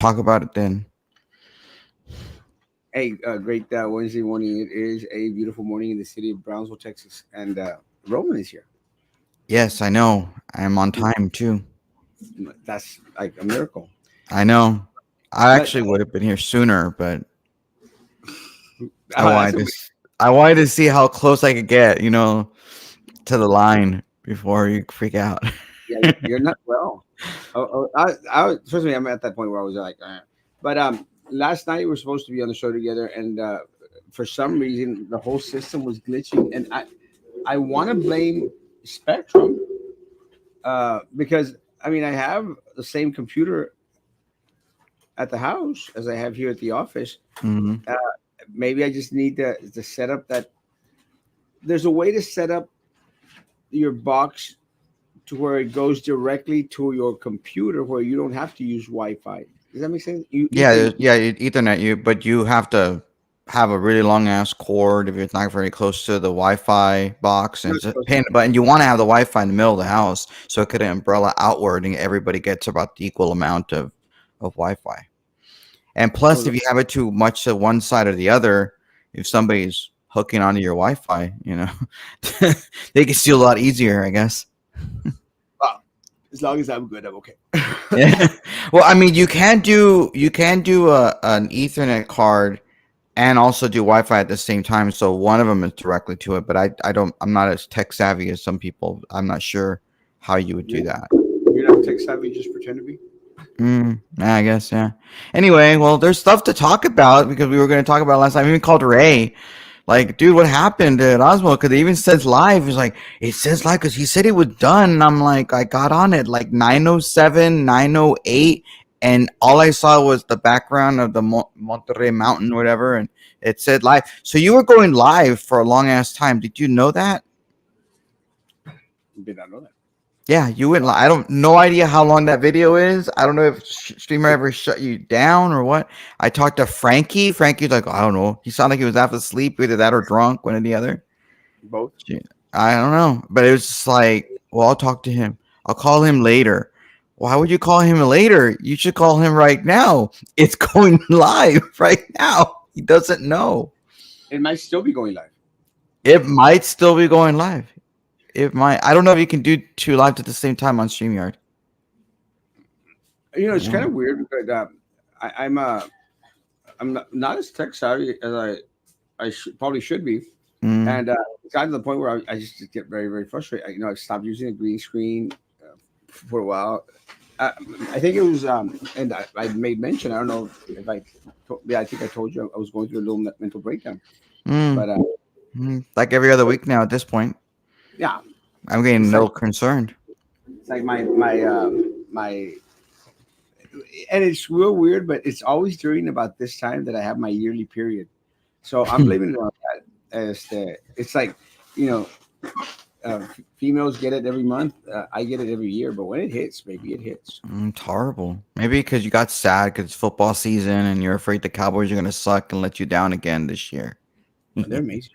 Talk about it then. Hey, great Wednesday morning. It is a beautiful morning in the city of Brownsville, Texas, and Roman is here. Yes, I know. I'm on time too. That's like a miracle. I know. I But actually would have been here sooner, but I that's wanted a to. I wanted to see how close I could get, to the line before you freak out. yeah. You're not well. Trust me, I'm at that point where I was like, but last night we were supposed to be on the show together, and for some reason the whole system was glitching, and I want to blame Spectrum because I mean I have the same computer at the house as I have here at the office. hmm Uh, Maybe I just need to set up that. There's a way to set up your box to where it goes directly to your computer, where you don't have to use Wi-Fi. Does that make sense? You Yeah, Ethernet. Ethernet. But you have to have a really long ass cord if it's not very close to the Wi-Fi box, and Not it's a supposed pain. to. But and you want to have the Wi-Fi in the middle of the house so it could umbrella outward, and everybody gets about the equal amount of Wi-Fi. And Oh, plus, if you have it too much to one side or the other, if somebody's hooking onto your Wi-Fi, they can steal a lot easier, I guess. well, as long as I'm good, I'm okay. Yeah. Well, I mean, you can do an Ethernet card and also do Wi-Fi at the same time. So one of them is directly to it, but I'm not as tech savvy as some people. I'm not sure how you would you're, do that. you're not tech savvy. Just pretend to be. Yeah, I guess, yeah. Anyway, well, there's stuff to talk about because we were going to talk about it last time. I even called Ray. Like, dude, what happened to Erasmo? Because it even says live. He's like, it says live because he said it was done. And I'm like, I got on it like 9:07, 9:08, and all I saw was the background of the Monterrey Mountain, whatever, and it said live. So you were going live for a long ass time. Did you know that? Did not know that. Yeah, you went live. I don't no idea how long that video is. I don't know if streamer ever shut you down or what. I talked to Frankie. Frankie's like, I don't know. He sounded like he was half asleep, either that or drunk, one or the other. Both. Shit, I don't know, but it was just like, well, I'll talk to him. I'll call him later. Why would you call him later? You should call him right now. It's going live right now. He doesn't know. It might still be going live. It might still be going live. It might. I don't know if you can do two lives at the same time on StreamYard. It's kind Yeah. of weird because I'm not as tech savvy as probably should be, Mm. and it's gotten to the point where I just get very very frustrated. I stopped using a green screen for a while. I, I think it was, and I made mention. I don't know if yeah, I think I told you I was going through a little mental breakdown. Mm. But Like every other week now at this point. yeah, I'm getting a it's like little concerned. it's like my, and it's real weird, but it's always during about this time that I have my yearly period. So I'm blaming it on that. It's like, you know, females get it every month. I get it every year, but when it hits, maybe it hits. It's horrible. Maybe because you got sad because it's football season and you're afraid the Cowboys are going to suck and let you down again this year. And they're amazing.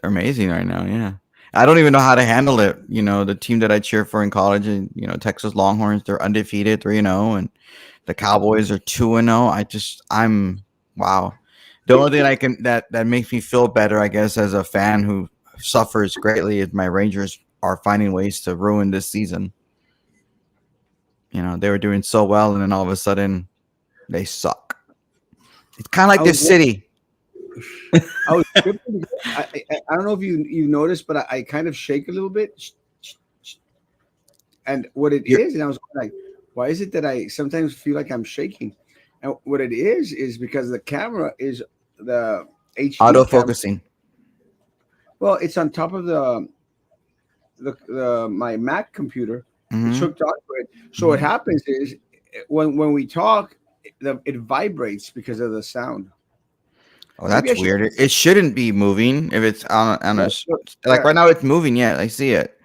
They're amazing right now. Yeah. I don't even know how to handle it. The team that I cheer for in college, and Texas Longhorns, they're undefeated 3-0, and the Cowboys are 2-0. I'm wow. The only thing I can that makes me feel better, I guess, as a fan who suffers greatly, is my Rangers are finding ways to ruin this season. They were doing so well, and then all of a sudden they suck. It's kind of like I was this city. I was tripping. I don't know if you noticed, but I kind of shake a little bit. And what it You're is, and I was like, why is it that I sometimes feel like I'm shaking? And what it is because the camera is the HD auto camera. focusing. Well, it's on top of the my Mac computer. It's hmm hooked onto it. So what hmm happens is when we talk, it vibrates because of the sound. Oh, Maybe I that's should. weird. It shouldn't be moving if it's like Yeah, right now. It's moving. Yeah, I see it,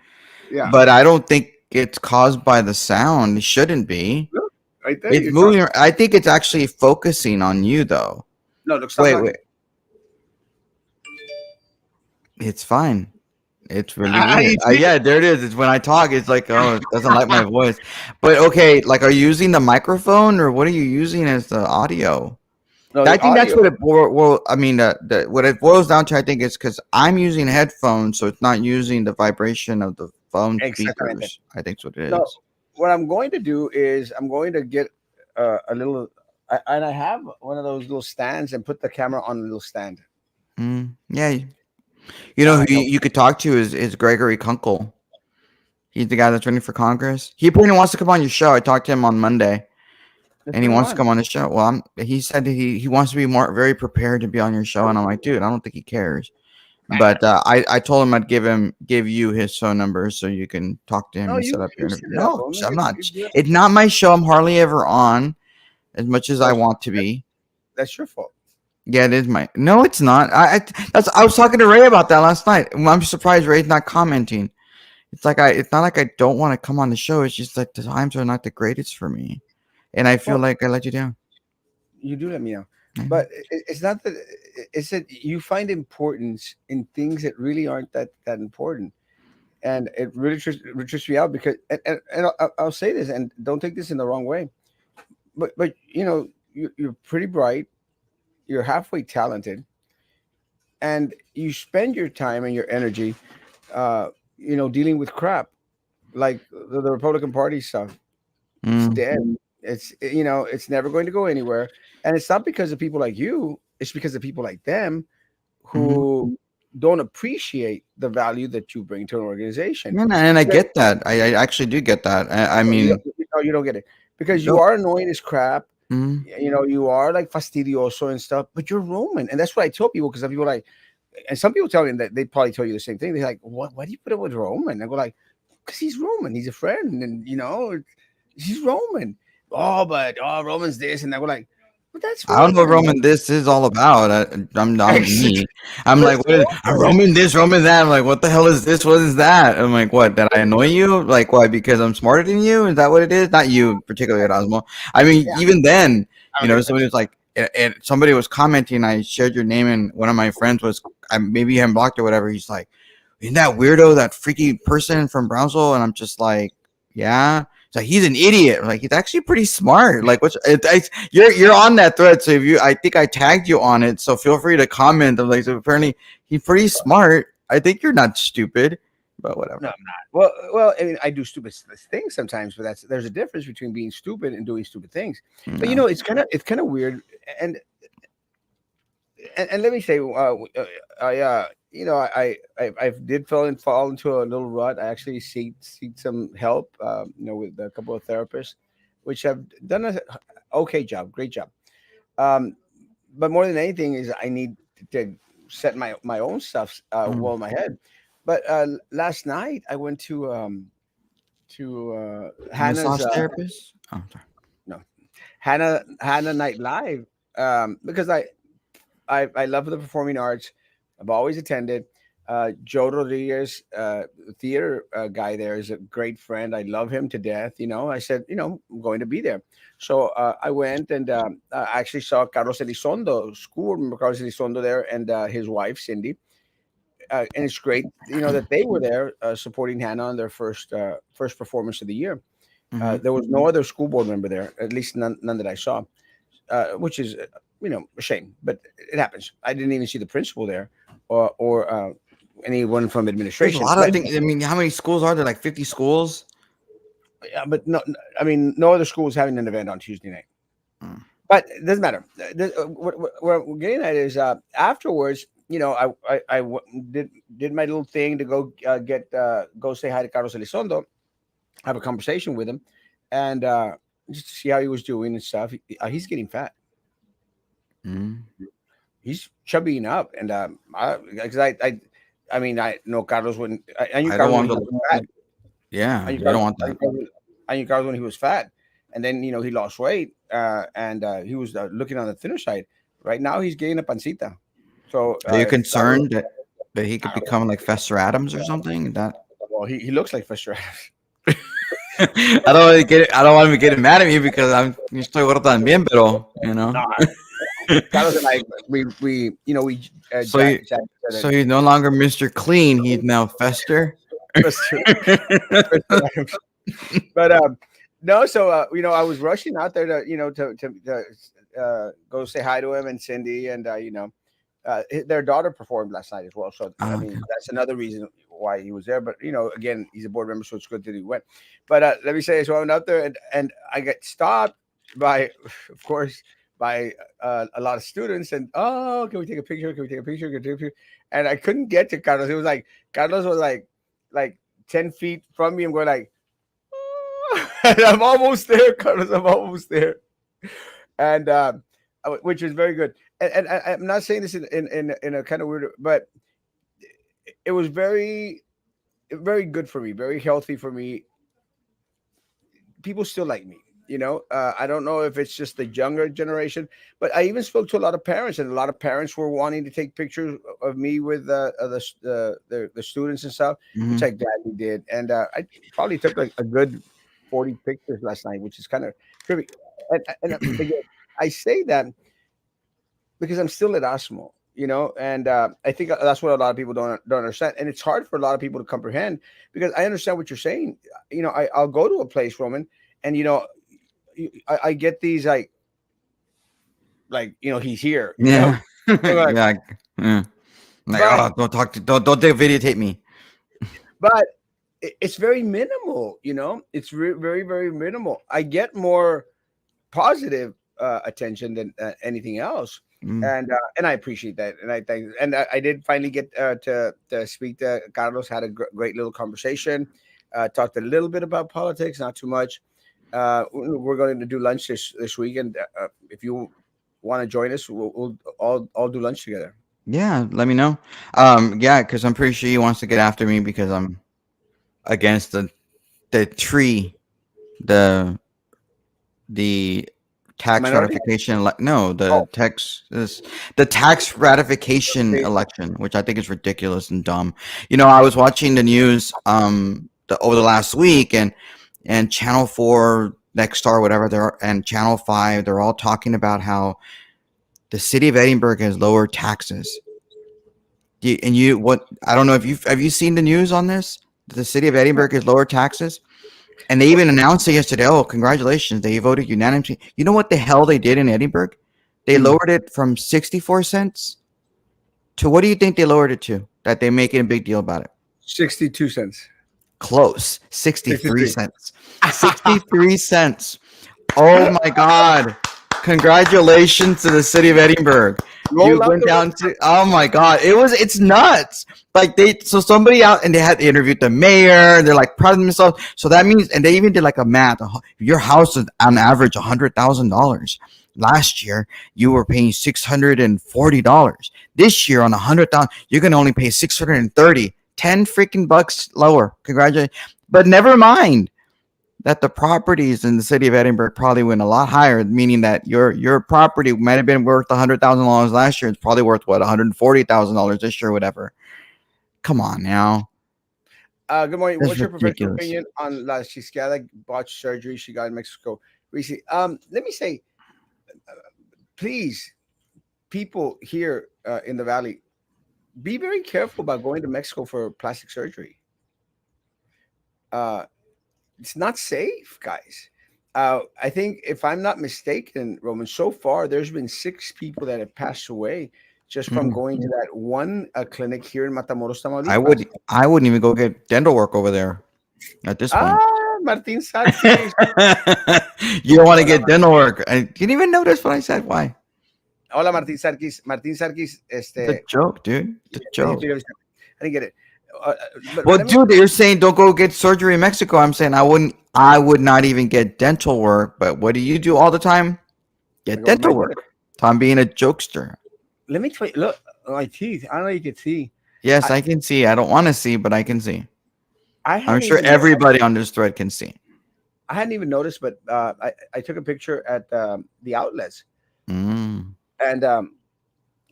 yeah. but I don't think it's caused by the sound. It shouldn't be. Look, right there. It's You're talking. moving. I think it's actually focusing on you, though. No, look, stop Wait, talking. wait. It's fine. It's really weird. You see? Yeah, there it is. It's when I talk, it's like, oh, it doesn't like my voice. But okay, like, are you using the microphone or what are you using as the audio? No, I the think that's audio. what it I mean, what it boils down to, I think, is because I'm using headphones, so it's not using the vibration of the phone Exactamente. speakers. I think that's what it No, is. what I'm going to do is I'm going to get a little, and I have one of those little stands and put the camera on a little stand. Yeah, you know who You know, you could talk to is Gregory Kunkel. He's the guy that's running for Congress. He apparently wants to come on your show. I talked to him on Monday, let's and he bring him wants to on. come on the show. Well, he said he wants to be more very prepared to be on your show, and I'm like, dude, I don't think he cares. But I told him I'd give you his phone number so you can talk to him No, and set up your you interview. set it up, No, Roman. I'm not. You do it. It's not my show. I'm hardly ever on as much as I That's, want to be. that's your fault. Yeah, it is my. No, it's not. I was talking to Ray about that last night. I'm surprised Ray's not commenting. It's not like I don't want to come on the show. It's just like the times are not the greatest for me, and I feel Well, like I let you down. you do let me know, Yeah. but it's not that. It's that you find importance in things that really aren't that important, and it really trips me out because, and I'll say this, and don't take this in the wrong way, but you're pretty bright, you're halfway talented, and you spend your time and your energy, dealing with crap like the Republican Party stuff. It's Mm, dead. It's never going to go anywhere, and it's not because of people like you. It's because of people like them mm-hmm. who don't appreciate the value that you bring to an organization. And I Because get that. I actually do get that. I mean, you don't get it because you no. are annoying as crap. Mm, You are like fastidioso and stuff, but you're Roman, and that's what I tell people because some people like, and some people tell me that they probably tell you the same thing. They're like, "What? Why do you put up with Roman?" I go like, "Because he's Roman. He's a friend, and he's Roman." Oh, Roman's this, and I go like, "But that's I don't know what Roman." Roman this is all about. I'm me. I'm like, That's what is Roman. Roman this, Roman that? I'm like, what the hell is this? What is that? I'm like, what? Did I annoy you? Like, why? Because I'm smarter than you? Is that what it is? Not you particularly, Erasmo. I mean, Yeah, even then, I don't get somebody offensive. was like, and somebody was commenting. I shared your name, and one of my friends was, maybe you haven't blocked or whatever. He's like, isn't that weirdo, that freaky person from Brownsville? And I'm just like, yeah. So he's an idiot. Like he's actually pretty smart. Like you're on that thread. So if you, I think I tagged you on it. So feel free to comment. I'm like, so apparently he's pretty smart. I think you're not stupid, but No, whatever. I'm not. Well, I mean, I do stupid things sometimes, but there's a difference between being stupid and doing stupid things. But No. it's kind of weird, and and let me say, I did fall into a little rut. I actually seek some help, with a couple of therapists, which have done a okay job, great job. Um, but more than anything is I need to set my own stuff Mm. well in my head. But last night I went to Hannah's Massage therapist. Oh, sorry. no Hannah Night Live, because I love the performing arts. I've always attended. Joe Rodriguez, theater guy, there is a great friend. I love him to death. I said, I'm going to be there. So I went and I actually saw Carlos Elizondo, school Carlos Elizondo there, and his wife Cindy. And it's great, that they were there supporting Hannah on their first performance of the year. Mm-hmm. There was no other school board member there, at least none that I saw, which is a shame, but it happens. I didn't even see the principal there, or anyone from There's a administration. lot of But things. I mean, how many schools are there? Like 50 schools. yeah, but no, I mean, no other school is having an event on Tuesday night. Mm. But it doesn't matter. What we're getting at is afterwards. Did my little thing to go go say hi to Carlos Elizondo, have a conversation with him, and just to see how he was doing and stuff. He's getting fat. Mm. He's chubbying up, and because I mean, I know Carlos when I knew I don't Carlos when want he to was look fat. like. Yeah, I knew you don't Carlos, want I knew that. Carlos, I knew Carlos when he was fat, and then he lost weight, and he was looking on the thinner side. Right now, he's getting a pancita. So Are you Carlos, concerned that he could become like Fester Adams or something? That well, he looks like Fisher. I don't want to get I don't want him getting mad at me because I'm yo estoy gordo también, pero you know. Carlos and I, we so you, jack each other. so he's no longer Mr. Clean. He's now Fester. Mr. Mr. But no, so I was rushing out there to go say hi to him and Cindy, and their daughter performed last night as well. So I Oh, mean, okay. that's another reason why he was there. But again, he's a board member, so it's good that he went. But let me say, so I went up there, and I got stopped by, of course, by a lot of students, and can we take a picture? Can we take a picture? Can we take a picture? And I couldn't get to Carlos. It was like Carlos was like 10 feet from me. I'm going like, and I'm almost there, Carlos. I'm almost there, and which is very good. I'm not saying this in a kind of weird, but it was very good for me, very healthy for me. People still like me. I don't know if it's just the younger generation, but I even spoke to a lot of parents, and a lot of parents were wanting to take pictures of me with the students and stuff, which Hmm. I gladly did. And I probably took like a good 40 pictures last night, which is kind of trippy. And again, I say that because I'm still at Erasmo, and I think that's what a lot of people don't understand, and it's hard for a lot of people to comprehend because I understand what you're saying. I'll go to a place, Roman, and I get these he's here, Yeah. like, Yeah. Yeah. Like, but oh, don't talk to, don't videotape me. but it's very minimal, it's very very minimal. I get more positive attention than anything else, Mm. and I appreciate that, and I thank, and I did finally get to speak to Carlos. Had a great little conversation. Talked a little bit about politics, not too much. We're going to do lunch this week, and if you want to join us, we'll all do lunch together. Yeah, let me know. Yeah, because I'm pretty sure he wants to get after me because I'm against the tree, the the tax Minority. ratification. No, Oh, the tax ratification okay. election, which I think is ridiculous and dumb. I was watching the news over the last week, and Channel 4, Next Star, whatever they're, and Channel 5, they're all talking about how the city of Edinburgh has lowered taxes. And what, I don't know if have you seen the news on this? The city of Edinburgh has lowered taxes, and they Well, even announced it yesterday. Oh, congratulations! They voted unanimously. You know what the hell they did in Edinburgh? They mm, lowered it from 64 cents to, what do you think they lowered it to? That they're making a big deal about it. 62 cents. Close, 63 63. cents. 63 cents. Oh my God. Congratulations to the city of Edinburgh. You Roll up went the down to, oh my God. It's nuts. Like so somebody out, and they interviewed the mayor, and they're like proud of themselves. So that means, and they even did like a math. Your house is on average $100,000. Last year, you were paying $640. This year on 100,000, you're going to only pay 630. 10 freaking bucks lower. Congratulations. But never mind that the properties in the city of Edinburgh probably went a lot higher, meaning that your property might have been worth $100,000 last year. It's probably worth what, $140,000 this year, or whatever. Come on now, Good morning. that's What's your professional ridiculous. opinion on La Chiscada botched surgery she got in Mexico recently? Let me say, please, people here in the valley, be very careful about going to Mexico for plastic surgery. Uh, it's not safe, guys. I think, if I'm not mistaken, Roman, so far there's been 6 people that have passed away just from Mm. going to that one clinic here in Matamoros, I Tamaulipas. would I wouldn't even go get dental work over there at this point. Martin Sarkis. You don't want to Hola, get dental work. I didn't even notice what I said. Why? Hola, Martin Sarkis. Martin Sarkis, The joke, dude. The joke. I didn't get it. But Well, let me. dude, you're saying don't go get surgery in Mexico. I'm saying I wouldn't. I would not even get dental work. But what do you do all the time? I Get go to my dental dinner. work. Tom being a jokester. Let me try. Look, my teeth. I don't know if you can see. Yes, I, I can see. I don't want to see, but I can see. I I'm hadn't sure even everybody on this thread can see. I hadn't even noticed, but I took a picture at the outlets, Mm. and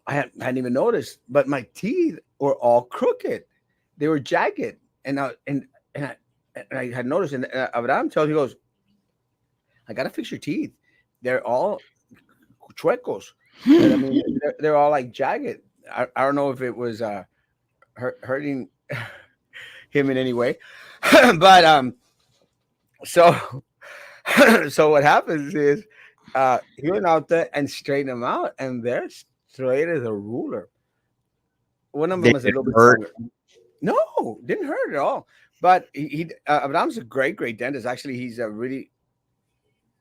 hadn't even noticed. But my teeth were all crooked. They were jagged, and and I, and I had noticed. And Abraham tells me, he goes, "I gotta fix your teeth. They're all chuecos." But I Hmm. mean, they're all like jagged. I don't know if it was hurting him in any way, but so so what happens is he went out there and straightened them out, and they're straight as a ruler. One of They them is a get little bit hurt. longer. No, didn't hurt at all. But Abraham's a great dentist. Actually, he's a really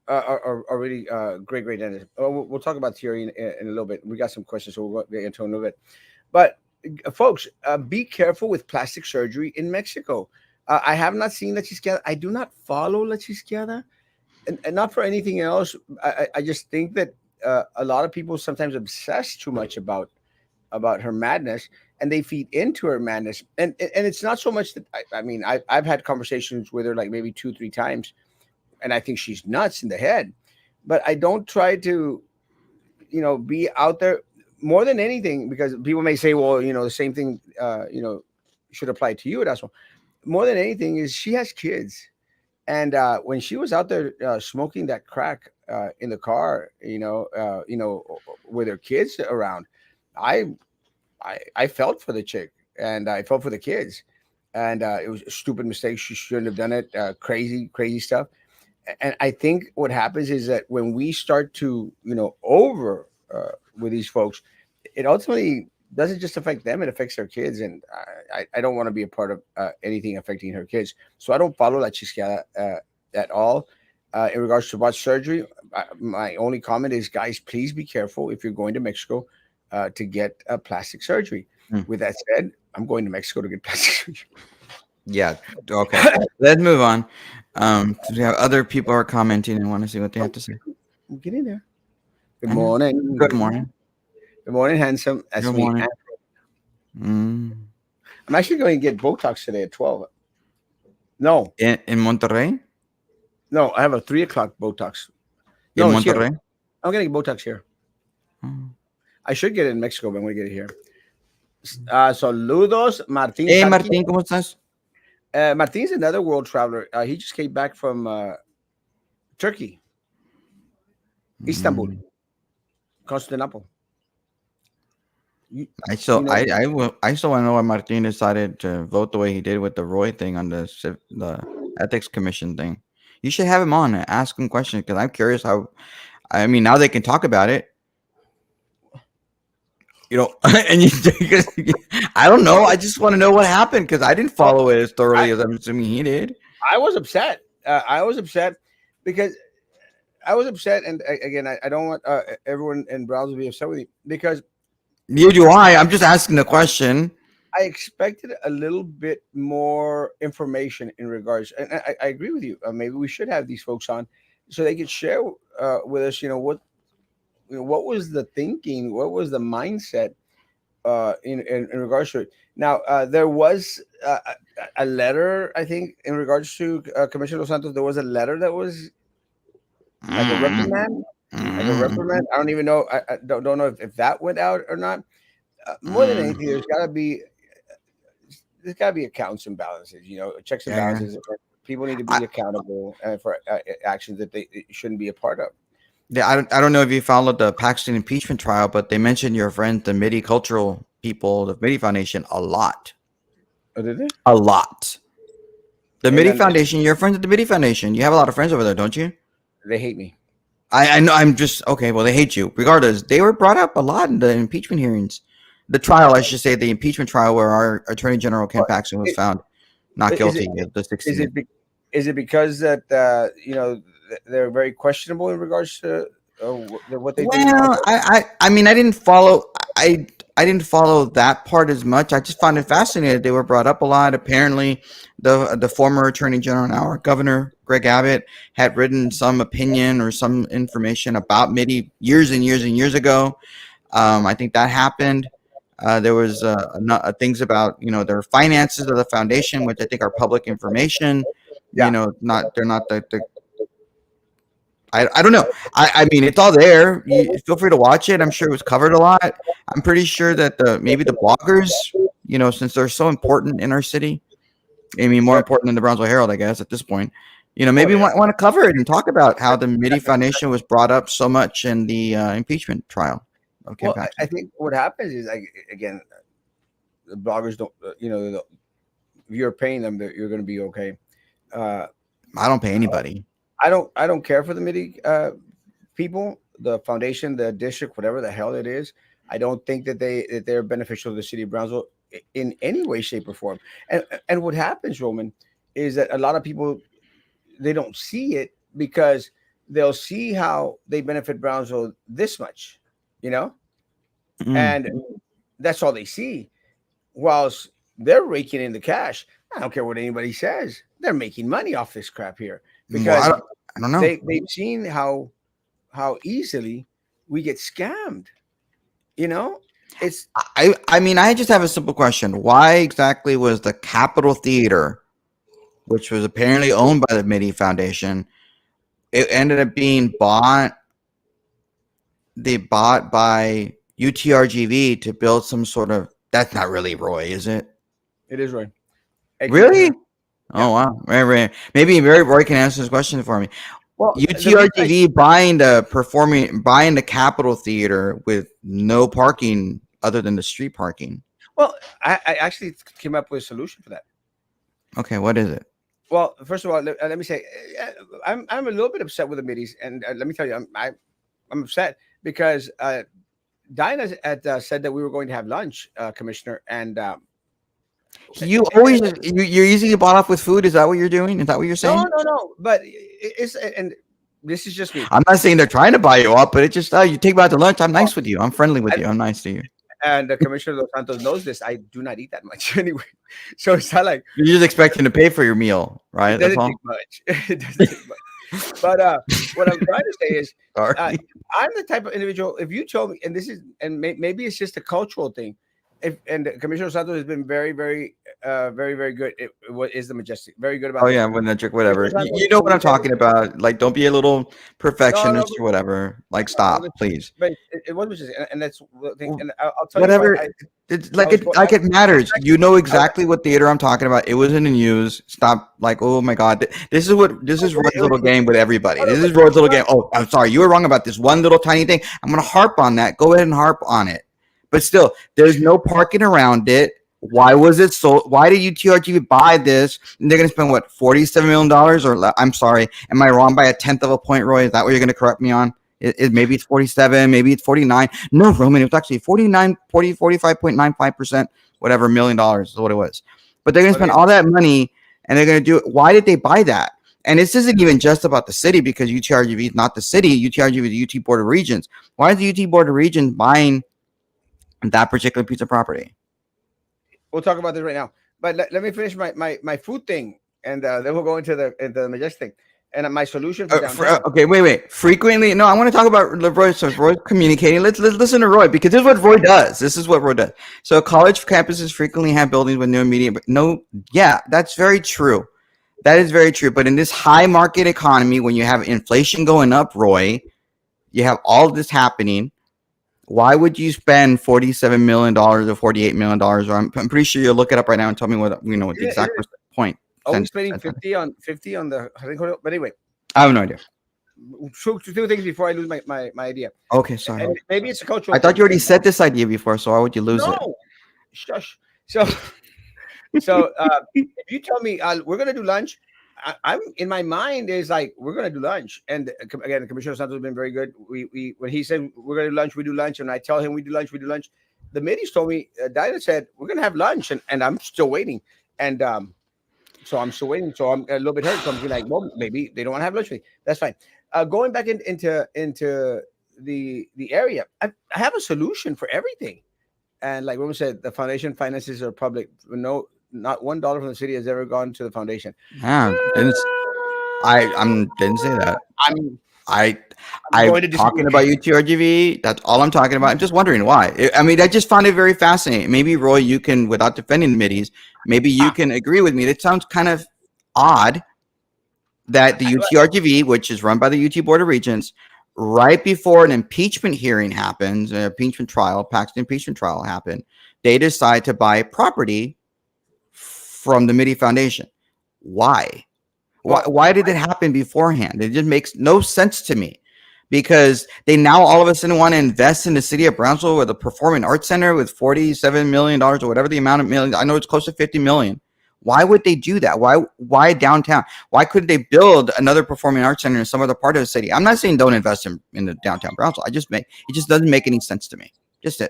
a really great dentist. We'll talk about theory in a little bit. We got some questions, so we'll get into it in a little bit. But folks, be careful with plastic surgery in Mexico. I have not seen La Chisqueada. I do not follow La Chisqueada, and not for anything else. I just think that a lot of people sometimes obsess too much about her madness, and they feed into her madness. And it's not so much that I mean I've had conversations with her like maybe 2 3 times, and I think she's nuts in the head. But I don't try to be out there more than anything, because people may say, well, the same thing should apply to you as well. More than anything is she has kids, and when she was out there smoking that crack in the car, with her kids around, I I felt for the chick, and I felt for the kids, and it was a stupid mistake. She shouldn't have done it. Crazy stuff. And I think what happens is that when we start to over with these folks, it ultimately doesn't just affect them; it affects their kids. And I don't want to be a part of anything affecting her kids, so I don't follow La Chisqueada at all. In regards to botched surgery, my only comment is, guys, please be careful if you're going to Mexico to get plastic surgery. Hmm. With that said, I'm going to Mexico to get plastic surgery. Yeah. Okay. Let's move on. We have other people are commenting and want to see what they have to say. Get in there. Good I know. morning. Good morning. Good morning, handsome. That's Good me. morning. Mm. I'm actually going to get Botox today at 12. No, In Monterrey? no, I have a 3 o'clock Botox. In No, it's here. Monterrey? I'm going to get Botox here. Mm. I should get it in Mexico, but I'm going to get it here. Saludos, Martin Hey, Sarki. Martín, ¿cómo estás? Martin's another world traveler. He just came back from Turkey, Istanbul, Mm. Constantinople. You, I you still, know, I still want to know why Martin decided to vote the way he did with the Roy thing on the ethics commission thing. You should have him on and ask him questions because I'm curious how. I mean, now they can talk about it. And I don't know. I just want to know what happened because I didn't well, follow it as I, thoroughly as I'm assuming he did. I was upset. I was upset because I was upset. And again, I don't want everyone in Browns to be upset with me, because Neither do I. I'm just asking the question. I expected a little bit more information in regards, and I agree with you. Maybe we should have these folks on so they could share with us. What was the thinking, what was the mindset in regards to it. Now, there was a letter, I think, in regards to Commissioner Los Santos. There was a letter that was like a Mm, reprimand, like a mm, reprimand. I don't even know. I don't know if that went out or not. More than mm. anything, there's got to be accounts and balances. Checks and Yeah, yeah. balances. People need to I, be accountable for actions that they shouldn't be a part of. yeah, I don't know if you followed the Paxton impeachment trial, but they mentioned your friends, the MIDI cultural people, the MIDI Foundation, a lot. Oh, did they? A lot. The And MIDI then Foundation, you're friends with the MIDI Foundation. You have a lot of friends over there, don't you? they hate me. I know. I'm just okay. Well, they hate you. Regardless, they were brought up a lot in the impeachment hearings, the trial. I should say the impeachment trial where our Attorney General Ken But Paxton was it, found not is it guilty of the is 16. it be, is it because that they're very questionable in regards to what they did in Well, office? I mean, I didn't follow. I didn't follow that part as much. I just found it fascinating. They were brought up a lot. Apparently, the former Attorney General, now our Governor Greg Abbott, had written some opinion or some information about MIDI years and years and years ago. I think that happened. There was things about their finances of the foundation, which I think are public information. Yeah. Not they're not the I don't know. I mean, it's all there. You feel free to watch it. I'm sure it was covered a lot. I'm pretty sure that maybe the bloggers, since they're so important in our city, I mean, more Right. important than the Brownsville Herald, I guess, at this point. Oh Maybe yeah. want to cover it and talk about how the MIDI Foundation was brought up so much in the impeachment trial. of Well, campaign. I think what happens is, like, again, the bloggers don't, if you're paying them, that you're going to be okay. Uh, I don't pay anybody. I don't care for the MIDI people, the foundation, the district, whatever the hell it is. I don't think that they're beneficial to the city of Brownsville in any way, shape, or form. And what happens, Roman, is that a lot of people, they don't see it because they'll see how they benefit Brownsville this much, you know, Mm. and that's all they see. Whilst they're raking in the cash, I don't care what anybody says. They're making money off this crap here Well, because I don't know. they've seen how easily we get scammed. You know, it's I mean, I just have a simple question. Why exactly was the Capitol Theater, which was apparently owned by the MIDI Foundation, it ended up being bought? They bought by UTRGV to build some sort of. That's not really Roy, is it? it is right. Hey, Really? Commissioner. Yeah. Oh wow. Maybe Roy can answer this question for me. Well, the reason I UTRGV buying the Capitol Theater with no parking other than the street parking. well, I actually came up with a solution for that. Okay, what is it? Well, first of all, let me say, I'm a little bit upset with the middies, and let me tell you, I'm upset because Dinah had said that we were going to have lunch, Commissioner, and You always you're easily bought off with food. Is that what you're doing? Is that what you're no, saying? no, no, but it's and this is just me. I'm not saying they're trying to buy you off, but it's just you take me out to lunch. I'm Oh, nice with you. I'm friendly with I, you. I'm nice to you. and Commissioner Dos Santos knows this. I do not eat that much anyway, so it's not like You're just expecting to pay for your meal, it right? That's doesn't all. take much. It doesn't take much. But what I'm trying to say is, uh, Sorry. I'm the type of individual. If you told me, and this is, and maybe it's just a cultural thing. If and Commissioner Santos has been very, very, very good. What is the majestic? Very good Oh about this. yeah, when the trick, Commissioner whatever. Santos You know what will I'm say, talking about. Like, don't be a little no, no, perfectionist or whatever. Like, no, stop, please. but it was majestic, and that's the thing. And I'll tell you why. Whatever. It's I was like it matters. You know I, exactly what theater I'm talking about. It was in the news. Stop. Like, oh my god, this is Roy's little game with everybody. oh, no, This but is Roy's little game. Oh, I'm sorry, you were wrong about this one little tiny thing. I'm gonna harp on that. Go ahead and harp on it. But still, there's no parking around it. Why was it so? Why did UTRGV buy this? And they're gonna spend what, $47 million? Or I'm sorry, am I wrong by a tenth of a point, Roy? Is that what you're gonna correct me on? Maybe it's 47, maybe it's 49. No, Roman, it was actually 45.95%, whatever, $1 million is what it was. But they're going to spend all that money and they're going to do it. Why did they buy that? And this isn't even just about the city because UTRGV is not the city. UTRGV is the UT Board of Regents. Why is the UT Board of Regents buying that particular piece of property? we'll talk about this right now. But let me finish my food thing, and then we'll go into the majestic thing. And my solution for downtown. Okay, wait. Frequently, no, I want to talk about Roy. So Roy's communicating. Let's listen to Roy because this is what Roy does. This is what Roy does. So college campuses frequently have buildings with no immediate. No, yeah, that's very true. That is very true. But in this high market economy, when you have inflation going up, Roy, you have all this happening. Why would you spend $47 million or $48 million? Or I'm pretty sure you'll look it up right now and tell me what what the exact point. Are we spending 50 on the hotel? But anyway, I have no idea. two things before I lose my idea. Okay, sorry. And maybe it's a cultural. I thought thing. you already said this idea before, so why would you lose it? No, shush. So if you tell me we're gonna do lunch, I'm in my mind is like we're gonna do lunch. And again, Commissioner Santos has been very good. We when he said we're gonna do lunch, we do lunch, and I tell him we do lunch, we do lunch. The middies told me, Dinah said we're gonna have lunch, and I'm still waiting. And so I'm still waiting. So I'm a little bit hurt. So I'm like, well, maybe they don't want to have lunch with me. That's fine. Going back into the area, I have a solution for everything. And like Roman said, the foundation finances are public. No, not $1 from the city has ever gone to the foundation. Yeah, didn't say that. I'm I I'm I'm going to talking disagree. about UTRGV. That's all I'm talking about. I'm just wondering why. I mean, I just found it very fascinating. Maybe Roy, you can, without defending the middies, maybe you can agree with me. It sounds kind of odd that the UTRGV, which is run by the UT Board of Regents, right before an impeachment hearing happens, an impeachment trial, Paxton impeachment trial happened, they decide to buy property from the MIDI Foundation. Why? Well, Why did it happen beforehand? It just makes no sense to me because they now all of a sudden want to invest in the city of Brownsville with a performing arts center with $47 million or whatever the amount of million. I know it's close to 50 million. Why would they do that? Why downtown? Why couldn't they build another performing arts center in some other part of the city? I'm not saying don't invest in the downtown Brownsville. It just doesn't make any sense to me. Just it.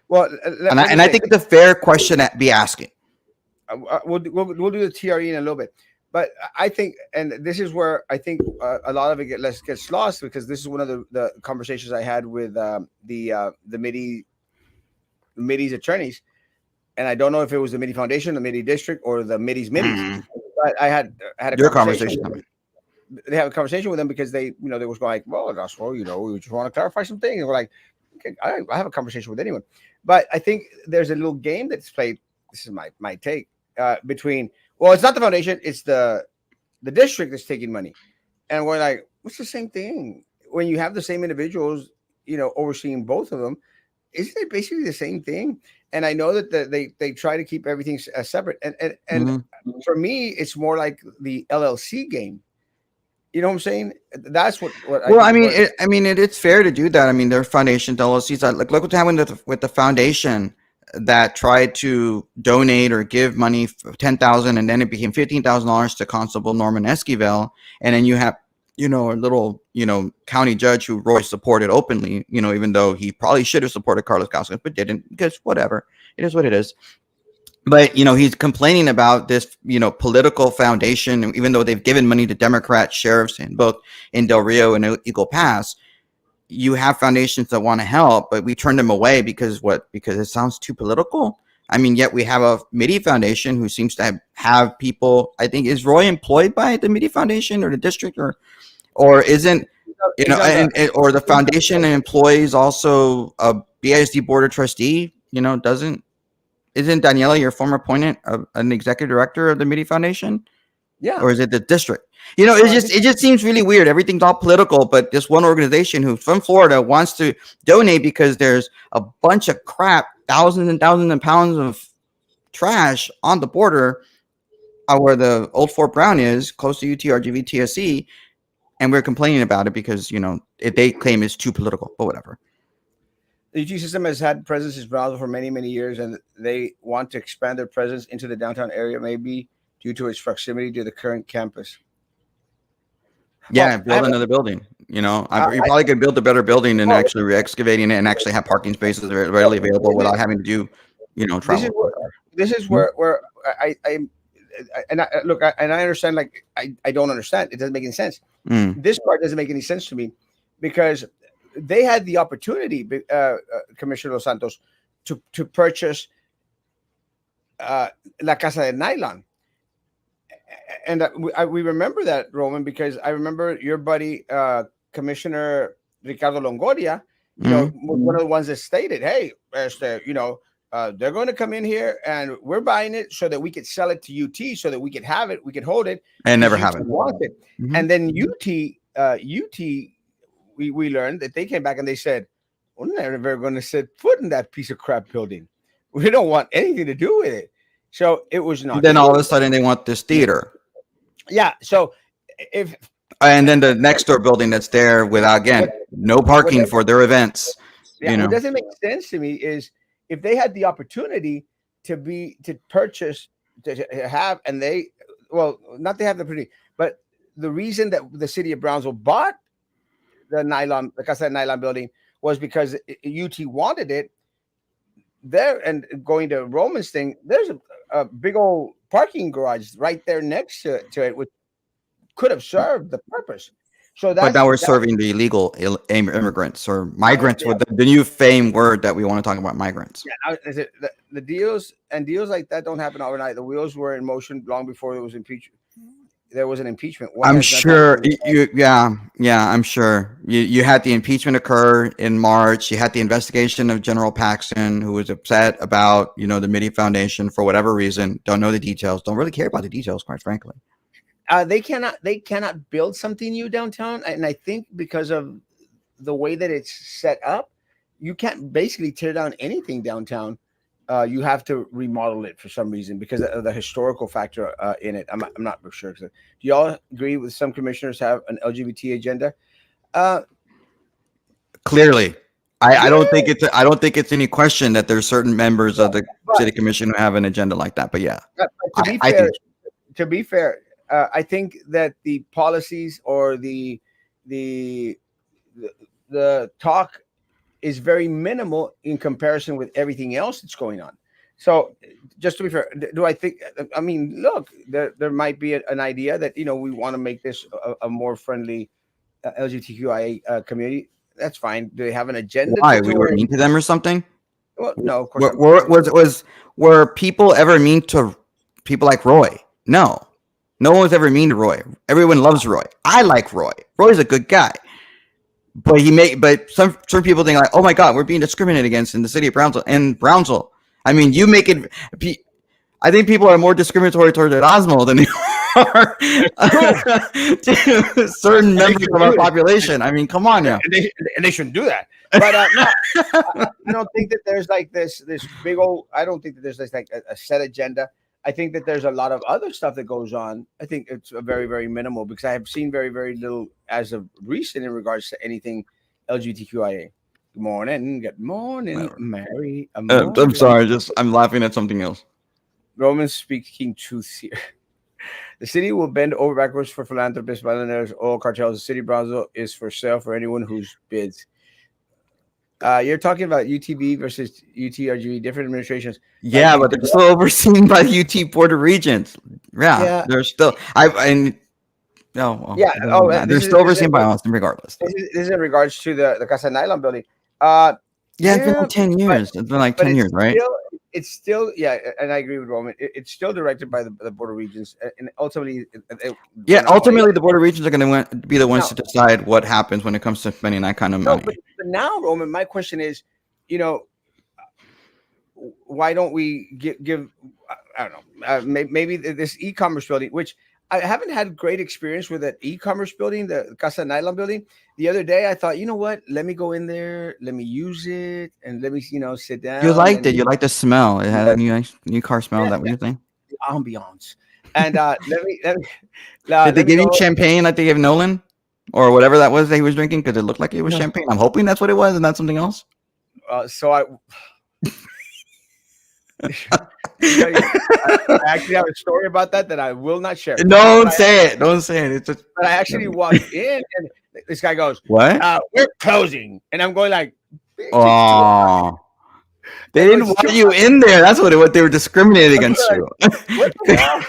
Well, And I, let me and I say, think it's a fair question to be asking. we'll do the TRE in a little bit, but I think, and this is where I think a lot of it gets lost, because this is one of the conversations I had with the Middies attorneys, and I don't know if it was the Midi Foundation, the Midi District, or the Middies, Mm, but I had a your conversation. conversation. I mean. They have a conversation with them because they was like, well, that's well, we just want to clarify some things. And we're like, okay, I have a conversation with anyone, but I think there's a little game that's played. This is my take between. Well, it's not the foundation; it's the district that's taking money, and we're like, what's the same thing when you have the same individuals, overseeing both of them? Isn't it basically the same thing? And I know that they try to keep everything separate, and Mhm. for me, it's more like the LLC game. You know what I'm saying? That's what I Well, think is what. it's fair to do that. I mean, there are foundations, LLCs. Like, look what happened with the foundation that tried to donate or give money for 10,000, and then it became $15,000 to Constable Norman Esquivel, and then you have, a little, county judge who Roy supported openly, even though he probably should have supported Carlos Calzas, but didn't, because whatever, it is what it is. But he's complaining about this political foundation, even though they've given money to Democrat sheriffs in both in Del Rio and Eagle Pass. You have foundations that want to help, but we turn them away because it sounds too political. I mean, yet we have a Midi Foundation who seems to have people. I think, is Roy employed by the Midi Foundation or the district, or isn't, He's on the. or the foundation employs also a BISD board of trustee? Doesn't Isn't Daniela your former appointment an executive director of the Midi Foundation, Yeah. or is it the district? It No, I just think it just seems really weird. Everything's all political, but this one organization who's from Florida wants to donate because there's a bunch of crap, thousands and thousands of pounds of trash on the border, where the old Fort Brown is, close to UTRGV TSC, and we're complaining about it because they claim it's too political. But whatever. the UT system has had presence in Brownsville for many, many years, and they want to expand their presence into the downtown area, maybe due to its proximity to the current campus. Yeah, Well, build another building. You I probably could build a better building than well, actually re-excavating it and actually have parking spaces readily available this is without having to do, this is travel. where this is Mhm. where and I look, and I understand. Like I don't understand. It doesn't make any sense. Mm. This part doesn't make any sense to me, because they had the opportunity, Commissioner Los Santos, to purchase uh, La Casa de Nylon. And we remember that, Roman, because I remember your buddy, Commissioner Ricardo Longoria, Mhm. was one of the ones that stated, hey, they're going to come in here and we're buying it so that we could sell it to UT, so that we could have it, we could hold it, And because never UT have it. wants it. Mhm. And then UT, we learned that they came back and they said, we're never going to set foot in that piece of crap building. We don't want anything to do with it. So it was And not then all of true. a sudden they want this theater, Yeah. So if and then the next door building that's there without, what again, no what parking does for their events. yeah, what doesn't make sense to me is, if they had the opportunity to purchase, to have, and they, well, not they have the opportunity, but the reason that the city of Brownsville bought the Casa de Nylon building was because UT wanted it there. And going to Roman's thing, there's a big old parking garage right there next to it, which could have served the purpose. So But that's now we're that. serving the illegal immigrants or Now, migrants, yeah, with the new fame word that we want to talk about, migrants. yeah. The deals like that don't happen overnight. The wheels were in motion long before there was impeachment. There was an impeachment. One I'm has nothing to sure do with yeah, I'm sure you had the impeachment occur in March. You had the investigation of General Paxton, who was upset about, the Midi Foundation for whatever reason. Don't know the details. Don't really care about the details, quite frankly. they cannot build something new downtown, and I think because of the way that it's set up, you can't basically tear down anything downtown. You have to remodel it for some reason because of the historical factor in it. I'm not sure. Do y'all agree with some commissioners have an LGBT agenda? Uh, Clearly, I Yeah, don't think it's any question that there's certain members of the but, city commission who have an agenda like that. But yeah, but I think to be fair, I think that the policies or the the, the talk is very minimal in comparison with everything else that's going on. So, just to be fair, do I think? I mean, look, there might be an idea that we want to make this a more friendly LGBTQIA community. That's fine. Do they have an agenda why to we were where? mean to them or something. Well, no, of course Were, I'm. were, was were people ever mean to people like Roy? No, no one was ever mean to Roy. Everyone loves Roy. I like Roy. Roy's a good guy. But some people think like, oh my god, we're being discriminated against in the city of Brownsville. And Brownsville, I mean, you make it. I think people are more discriminatory towards Erasmo than they are That's true. to certain And they members should of our do that. population. I mean, come on And now. and they shouldn't do that. But no, I don't think that there's like this big old. I don't think that there's this like a set agenda. I think that there's a lot of other stuff that goes on. I think it's a very very minimal because I have seen very very little as of recent in regards to anything LGBTQIA. Good morning, Whatever. Mary. A I'm morning. sorry, just I'm laughing at something else. Romans speaking truth here. The city will bend over backwards for philanthropists, billionaires, oil cartels. The city of Brownsville is for sale for anyone who's bids. You're talking about UTB versus UTRGV, different administrations. Like Yeah, but they're still overseen by UT Board of Regents. Yeah, yeah, they're still. I and no, well, yeah. it doesn't Oh, matter. They're still overseen by Austin, regardless. this is in regards to the Casa Nylon building. Yeah, it's been Yeah, like 10 years. It's been like but 10 years, right? it's still yeah, and I agree with Roman. It's still directed by the Board of Regents, and ultimately, Yeah, when I'm going ultimately, the Board of Regents are going to be the ones now, to decide what happens when it comes to spending that kind of no, money. but now, Roman, my question is, you know, why don't we give I don't know, maybe this e-commerce building, which I haven't had great experience with that e-commerce building, the Casa Nylon building. The other day, I thought, you know what? Let me go in there, let me use it, and let me, sit You down liked and it. You liked the smell. It had a new car smell. yeah, That what you think? the ambiance. And Did they let me give you go. champagne like they gave Nolan, or whatever that was that he was drinking? Because it looked like it was No, champagne. I'm hoping that's what it was, and not something else. so let me tell you, I actually have a story about that I will not share. But Don't say it. Don't say it. It's just I actually walked in, and this guy goes, what? "We're closing," and I'm going like, "Bitch, it's 2 o'clock." Oh, they I go, didn't "It's want 2 o'clock." you in there. That's what they were discriminating I'm against like, you. "What the hell?"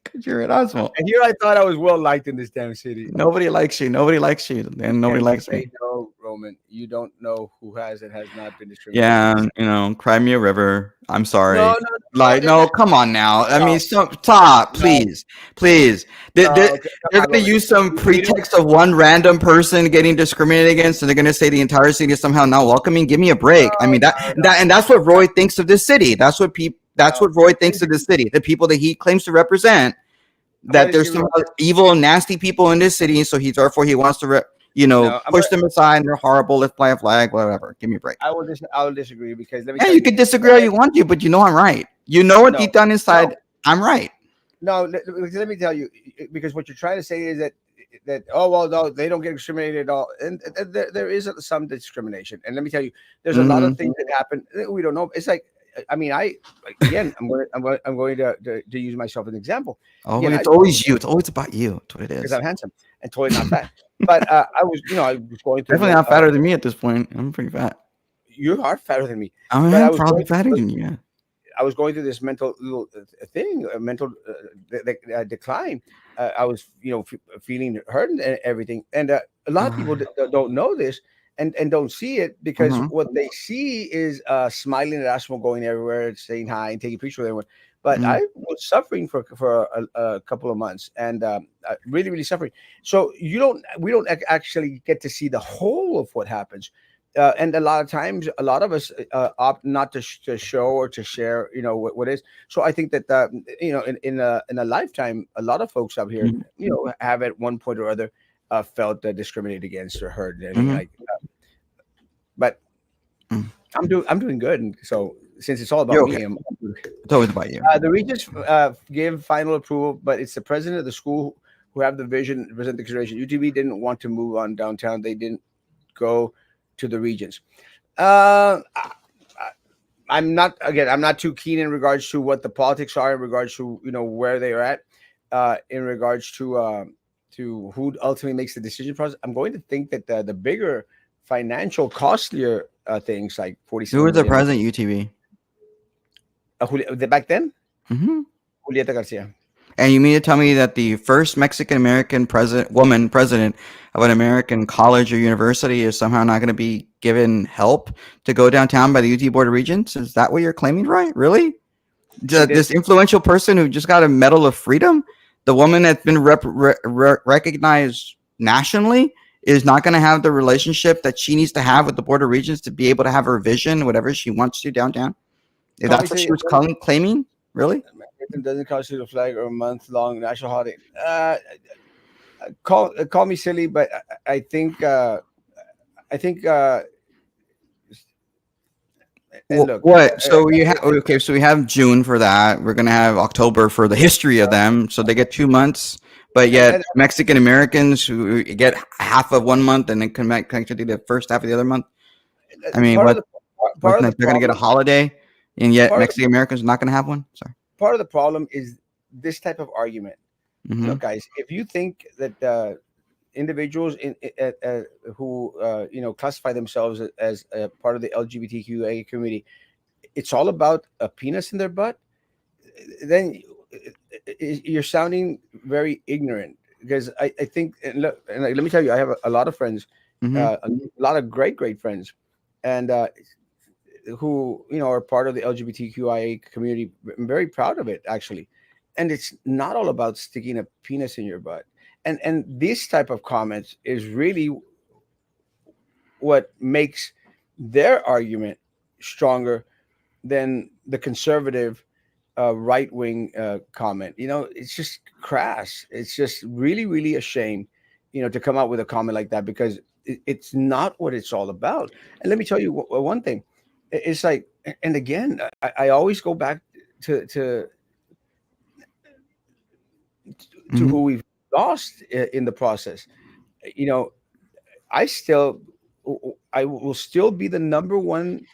Because you're at Osmo. And here I thought I was well liked in this damn city. Nobody likes you. Nobody likes you, and nobody Can't likes say me. no, Roman. You don't know who has and has not been discriminated Yeah, against. cry me a river. I'm No, sorry. no, no, Like, no, come on now. I no, mean, stop, no, please, please. no. Okay, come They're on, gonna Roman. use some We didn't. pretext of one random person getting discriminated against, and they're gonna say the entire city is somehow not welcoming. Give me a No, break. I mean, and that's what Roy thinks of this city. That's what people. That's no. what Roy thinks of the city. The people that he claims to represent. I'm gonna That there's disagree some with you. evil and nasty people in this city, so therefore he wants to No, push them aside. And they're horrible. Let's fly a flag. Whatever. Give me a break. I will disagree because let me Yeah, tell you you. can disagree all you want to, but you know I'm right. You know what No, deep down inside, no, I'm right. no. Let me tell you, because what you're trying to say is that oh well no they don't get discriminated at all, and there is some discrimination. And let me tell you, there's a lot of Hmm. things that happen that we don't know. It's like I mean again I'm going to use myself as an example. Oh, Again, and I it's always you. It's always about you. That's what it because is. I'm handsome and totally not fat. But I was going through Definitely not fatter than me at this point. I'm pretty fat. you are fatter than me, I but am probably fatter than you. Yeah. I was going through this mental little thing, a mental decline. I was, feeling hurt and everything. And a lot of people don't know this and don't see it because Uh-huh. what they see is smiling at Ashmo going everywhere, saying hi and taking pictures with everyone. But Mm. I was suffering for a couple of months and really, really suffering. So we don't actually get to see the whole of what happens and a lot of times a lot of us opt not to show or to share what is. So I think that in a lifetime a lot of folks out here Mhm. have at one point or other felt discriminated against or hurt and everything Mhm. like but Mm. I'm doing good, and so since it's all about You're me, okay. It's always about you. the regents gave final approval, but it's the president of the school who have the vision present the consideration. UTV didn't want to move on downtown. They didn't go to the regions. Uh, I'm not, again. I'm not too keen in regards to what the politics are in regards to where they are at, in regards to who ultimately makes the decision process. I'm going to think that the bigger financial, costlier things like Who 47 was the million. president UTV? Back then, Hmm. Julieta Garcia. And you mean to tell me that the first Mexican American woman president of an American college or university is somehow not going to be given help to go downtown by the UT Board of Regents? Is that what you're claiming, right? Really? She did. This influential person who just got a Medal of Freedom, the woman that's been recognized nationally, is not going to have the relationship that she needs to have with the Board of Regents to be able to have her vision, whatever she wants to downtown. If Call me that's what silly. she was claiming, really? It doesn't constitute a flag or a month-long national holiday. Call me silly, but I think and look, What? So we have okay. So we have June for that. We're gonna have October for the history of them. So they get 2 months, but yet and Mexican Americans who get half of 1 month and then connect to the first half of the other month. I mean, part of what? the part of the They're gonna get a problem holiday, and yet part of Mexican Americans are not gonna have one. Sorry. part of the problem is this type of argument. Mm-hmm. Look, guys, if you think that individuals who classify themselves as a part of the LGBTQA community, it's all about a penis in their butt, then you're sounding very ignorant. Because I think, and look, and let me tell you, I have a lot of friends, Mm-hmm. a lot of great friends, and who are part of the LGBTQIA community. I'm very proud of it, actually. And it's not all about sticking a penis in your butt. And this type of comments is really what makes their argument stronger than the conservative right wing comment. It's just crass. It's just really a shame, to come out with a comment like that, because it's not what it's all about. And let me tell you one thing. It's like, and again, I always go back to to to Mm-hmm. who we've lost in the process. You know, I still, I will still be the number one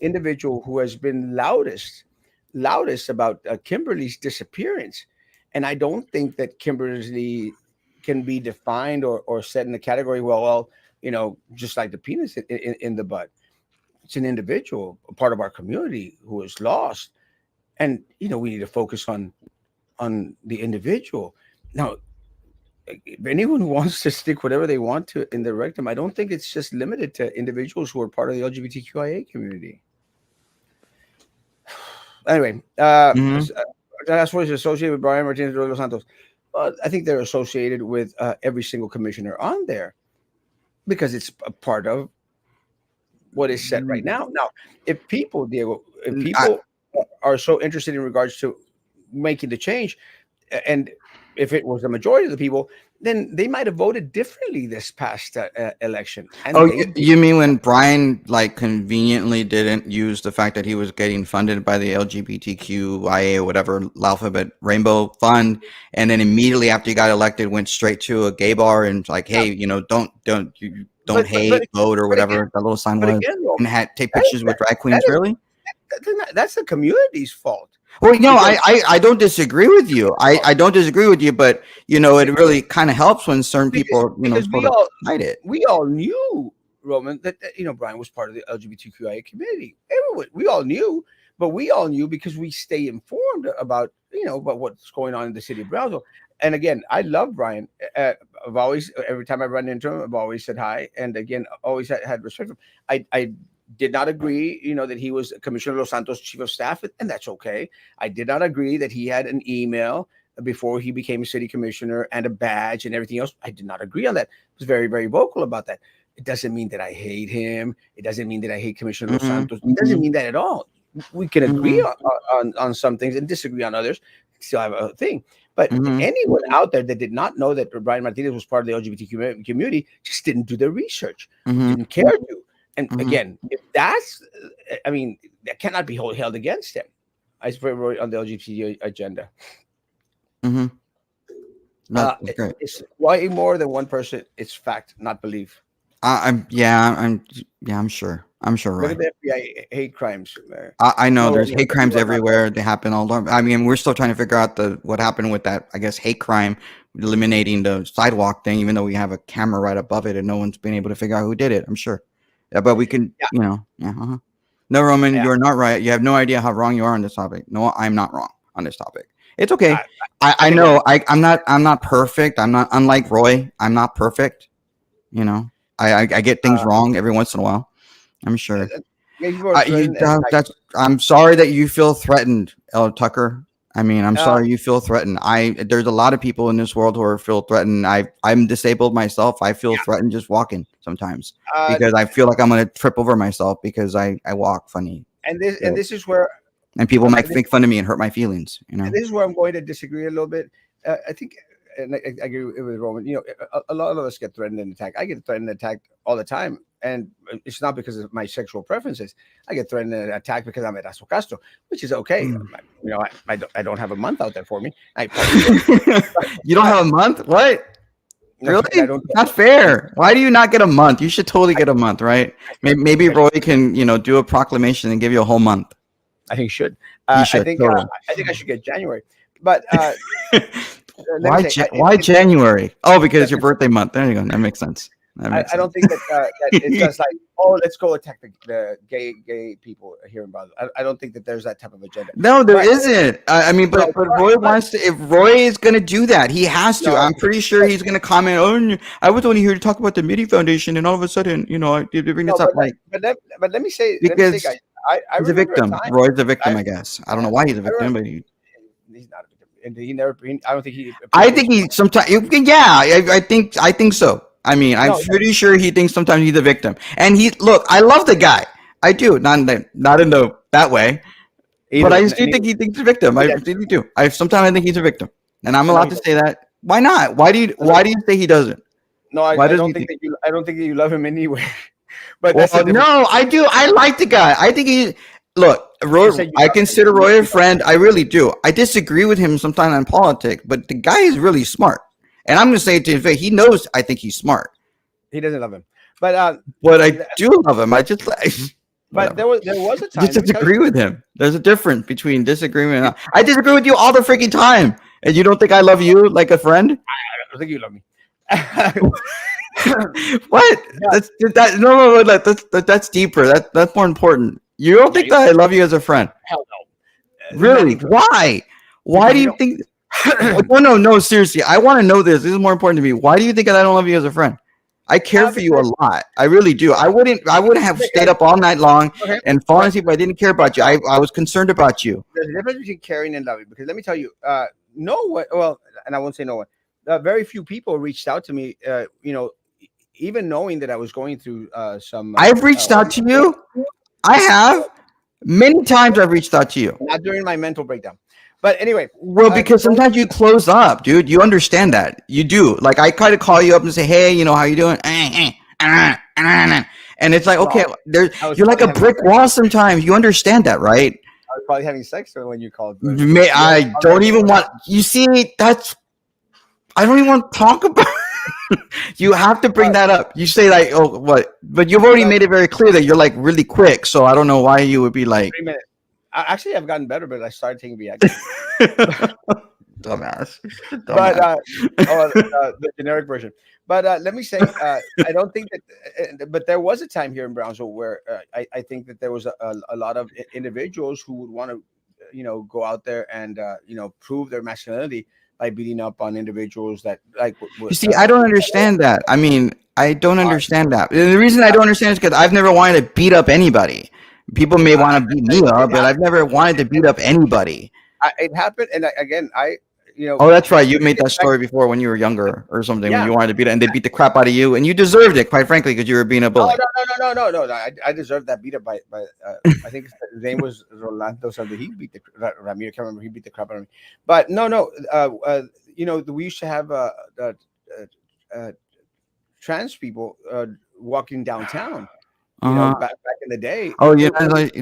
individual who has been loudest about Kimberly's disappearance, and I don't think that Kimberly can be defined or set in the category. Well, just like the penis in the butt, it's an individual, a part of our community who is lost, and we need to focus on the individual. Now, if anyone who wants to stick whatever they want to in their rectum, I don't think it's just limited to individuals who are part of the LGBTQIA community. Anyway, Mm-hmm. that's what is associated with Brian Martinez de los Santos. I think they're associated with every single commissioner on there because it's a part of what is set right now. Now, if people, Diego, if I, people are so interested in regards to making the change, and if it was the majority of the people, then they might have voted differently this past election, and Oh, they did. you mean when Brian like conveniently didn't use the fact that he was getting funded by the LGBTQIA or whatever alphabet rainbow fund, and then immediately after he got elected went straight to a gay bar and like, Yeah, hey, don't but but but hate, vote or but again, whatever that little sign but was, again, and Roman, had take that is pictures with drag that queens. is Really? that's the community's fault Well, no, because I don't disagree with you. I don't disagree with you, but it really kind of helps when certain because, people because sort of hide it. we all knew, Roman, that Brian was part of the LGBTQIA community. Everyone, we all knew, but we all knew because we stay informed about what's going on in the city of Brownsville. And again, I love Brian. I've always, every time I run into him, I've always said hi, and again, always had respect for him. I did not agree, that he was Commissioner Los Santos chief of staff, and that's okay. I did not agree that he had an email before he became a city commissioner and a badge and everything else. I did not agree on that. I was very vocal about that. It doesn't mean that I hate him. It doesn't mean that I hate Commissioner Los Hmm. Santos. It doesn't mean that at all. We can agree Hmm. on some things and disagree on others. Still have a thing. But Hmm. anyone out there that did not know that Brian Martinez was part of the LGBT community just didn't do their research, Hmm. didn't care to. And Hmm. again, if that's, I mean, that cannot be held against him. I support on the LGBT agenda. Hmm. That's great. It's way more than one person. It's fact, not belief. Yeah, I'm sure. I'm sure, Look at Roy. the FBI hate crimes. I know No, there's you hate crimes are not right. everywhere. They happen all the time. I mean, we're still trying to figure out the what happened with that. I guess hate crime, eliminating the sidewalk thing, even though we have a camera right above it and no one's been able to figure out who did it. I'm sure. Yeah, but we can, Yeah, yeah. No, Roman, yeah. you're not right. You have no idea how wrong you are on this topic. No, I'm not wrong on this topic. It's okay. I, I I think we're. know. I'm not perfect. I'm not unlike Roy. I'm not perfect. You know. I get things Uh, wrong every once in a while. I'm sure. Many people are You threatened, and like, that's I'm sorry that you feel threatened, El Tucker. I mean, I'm uh, sorry you feel threatened. There's a lot of people in this world who are feel threatened. I'm disabled myself. I feel threatened just walking sometimes uh, because I feel like I'm gonna trip over myself because I walk funny. and So, this is where and people might this, make fun of me and hurt my feelings. You and know. this is where I'm going to disagree a little bit. I think, and I agree with Roman. You know, a lot of us get threatened and attacked. I get threatened and attacked all the time, and it's not because of my sexual preferences. I get threatened and attacked because I'm Erasmo Castro, which is okay. Mm. You know, I don't have a month out there for me. I probably should, You don't but have a month? What? Really? I don't. It's not fair. Why do you not get a month? You should totally get a month, right? I Maybe think Roy can, do a proclamation and give you a whole month. I think should. He should totally. I think I should get January. But let me Why? say, Why January? Oh, because it's that, your birthday month. There you go. That makes sense. That makes I sense. don't think that it's just like, oh, let's go attack the gay people here in Brazil. I don't think that there's that type of agenda. No, there But isn't. I mean, no, but Roy wants to. If Roy is going to do that, he has to. no, I'm pretty sure he's going to comment. Oh, I was only here to talk about the MIDI Foundation, and all of a sudden, I did bring no. this up, like Let me say, because guys. I he's a remember a victim. time. Roy's a I victim, I guess. I don't know why he's a I remember victim, but he. he's not a victim, and he never. I don't think he I think appreciates. he sometimes. Yeah, I think so. I mean, I'm No, pretty sure he thinks sometimes he's a victim. And look. I love the guy. I do. Not in that way. But either. I do think he thinks he's a victim. I Yeah, really do. Sometimes I think he's a victim, and I'm no, allowed he to doesn't. say that. Why not? Why do you? No, Why do you say he doesn't? no, Why I does don't he think think? that you. I don't think that you love him anyway. But Well, that's a different. no, I do. I like the guy. I think he. Look, You Roy. said you I love him. consider Roy a friend. I really do. I disagree with him sometimes on politics, but the guy is really smart. And I'm going to say it to his face. He knows. I think he's smart, He doesn't love him. But but I do love him. I just but whatever. there was a I just time. Let me tell you. disagree with him. There's a difference between disagreement. I disagree with you all the freaking time, and you don't think I love you like a friend? I don't think you love me. What? Yeah, No, that's deeper. That's more important. You don't yeah, think that I love you as a friend? hell no. Not Really? because Why? Why because do you you don't. think? No. Seriously, I want to know this. This is more important to me. Why do you think that I don't love you as a friend? I care for you a Because lot. I really do. I wouldn't have stayed up all night long okay, and fallen but asleep if I didn't care about you. I was concerned about you. there's a difference between caring and loving. Because let me tell you, no one. Well, and I won't say no one. Very few people reached out to me. Even knowing that I was going through some. I've reached out to you. I have many times. I've reached out to you. Not during my mental breakdown. But anyway, Well, because no, sometimes you close up, dude. You understand that. You do. Like I try to call you up and say, "Hey, how you doing?" And it's like, okay, no, there's I was you're like probably a having brick sex. wall sometimes. You understand that, right? I was probably having sex when you called. But May yeah, I don't even want you see that's I don't even want to talk about you have to bring uh, that up. You say like, oh what? But you've already no, made it very clear that you're like really quick, so I don't know why you would be like 3 minutes. Actually, I've gotten better, but I started taking Viagra. dumbass. But Dumbass. the generic version. But let me say, I don't think that. But there was a time here in Brownsville where I think that there was a lot of individuals who would want to, go out there and prove their masculinity by beating up on individuals that like You see, I don't understand that. I mean, I don't understand that. And the reason I don't understand is because I've never wanted to beat up anybody. People may want to beat me it up, but I've never wanted to beat up anybody. it happened, and again, Oh, that's right. You made it's that like, story before when you were younger or something, when yeah. you wanted to beat it and they beat the crap out of you, and you deserved it, quite frankly, because you were being a No, bully. no, no, no, no, no, no. I deserved that beat up by I think his name was Rolando something. He beat the Ramiro. I can't remember. He beat the crap out of me. But no, no. We used to have uh, trans people walking downtown. Uh-huh. Back in the day, Oh, yeah, like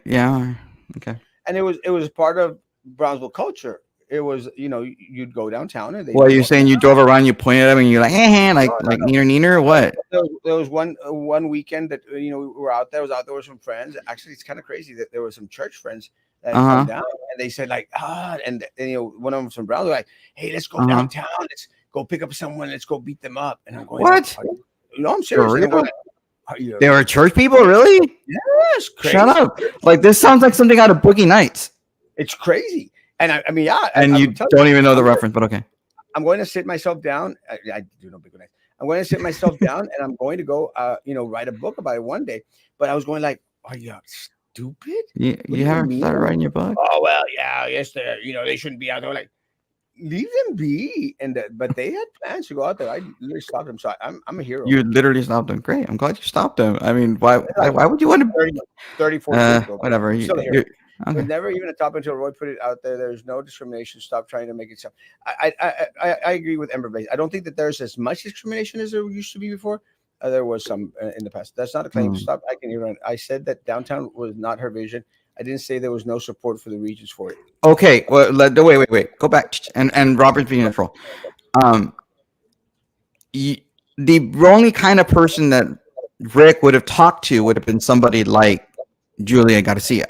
yeah, okay. and it was part of Brownsville culture. it was, you'd go downtown and they'd Well, be you're walking. saying you drove around, you pointed at him, and you're like, hey, No, no, like no. neener neener or what? There was one weekend that we were out there. I was out there with some friends. Actually, it's kind of crazy that there were some church friends that Uh had come huh. down, and they said like, and one of them from Brown. They're like, hey, let's go Uh huh. downtown. Let's go pick up someone. Let's go beat them up. And I'm going like, What? I'm For serious. And I'm going real? like, are you? They were church people, really? Yes, Shut crazy. up! Like this sounds like something out of Boogie Nights, It's crazy. And I mean, yeah, and I'm you telling don't even know you, the reference, but okay. I'm going to sit myself down. I do know big night. I'm going to sit myself down, and I'm going to go, write a book about it one day. But I was going like, are you stupid? What You do you haven't mean? started writing your book? Oh well, yeah, yes, they shouldn't be out there. Like, leave them be. But they had plans to go out there. I literally stopped them. So I'm a hero. You literally stopped them. Great. I'm glad you stopped them. I mean, why? It's like Why would you want to? 30, 30, 40 years ago. But Whatever. I'm still a hero. You're It was okay. never even a top until Roy put it out there. There's no discrimination. Stop trying to make it. I agree with Ember Base. I don't think that there's as much discrimination as there used to be before. There was some in the past. That's not a claim. Hmm. Stop. I can hear. I said that downtown was not her vision. I didn't say there was no support for the regions for it. Okay. Well, wait. Go back. And Robert's being control. Um, y the only kind of person that Rick would have talked to would have been somebody like Julia Garcia,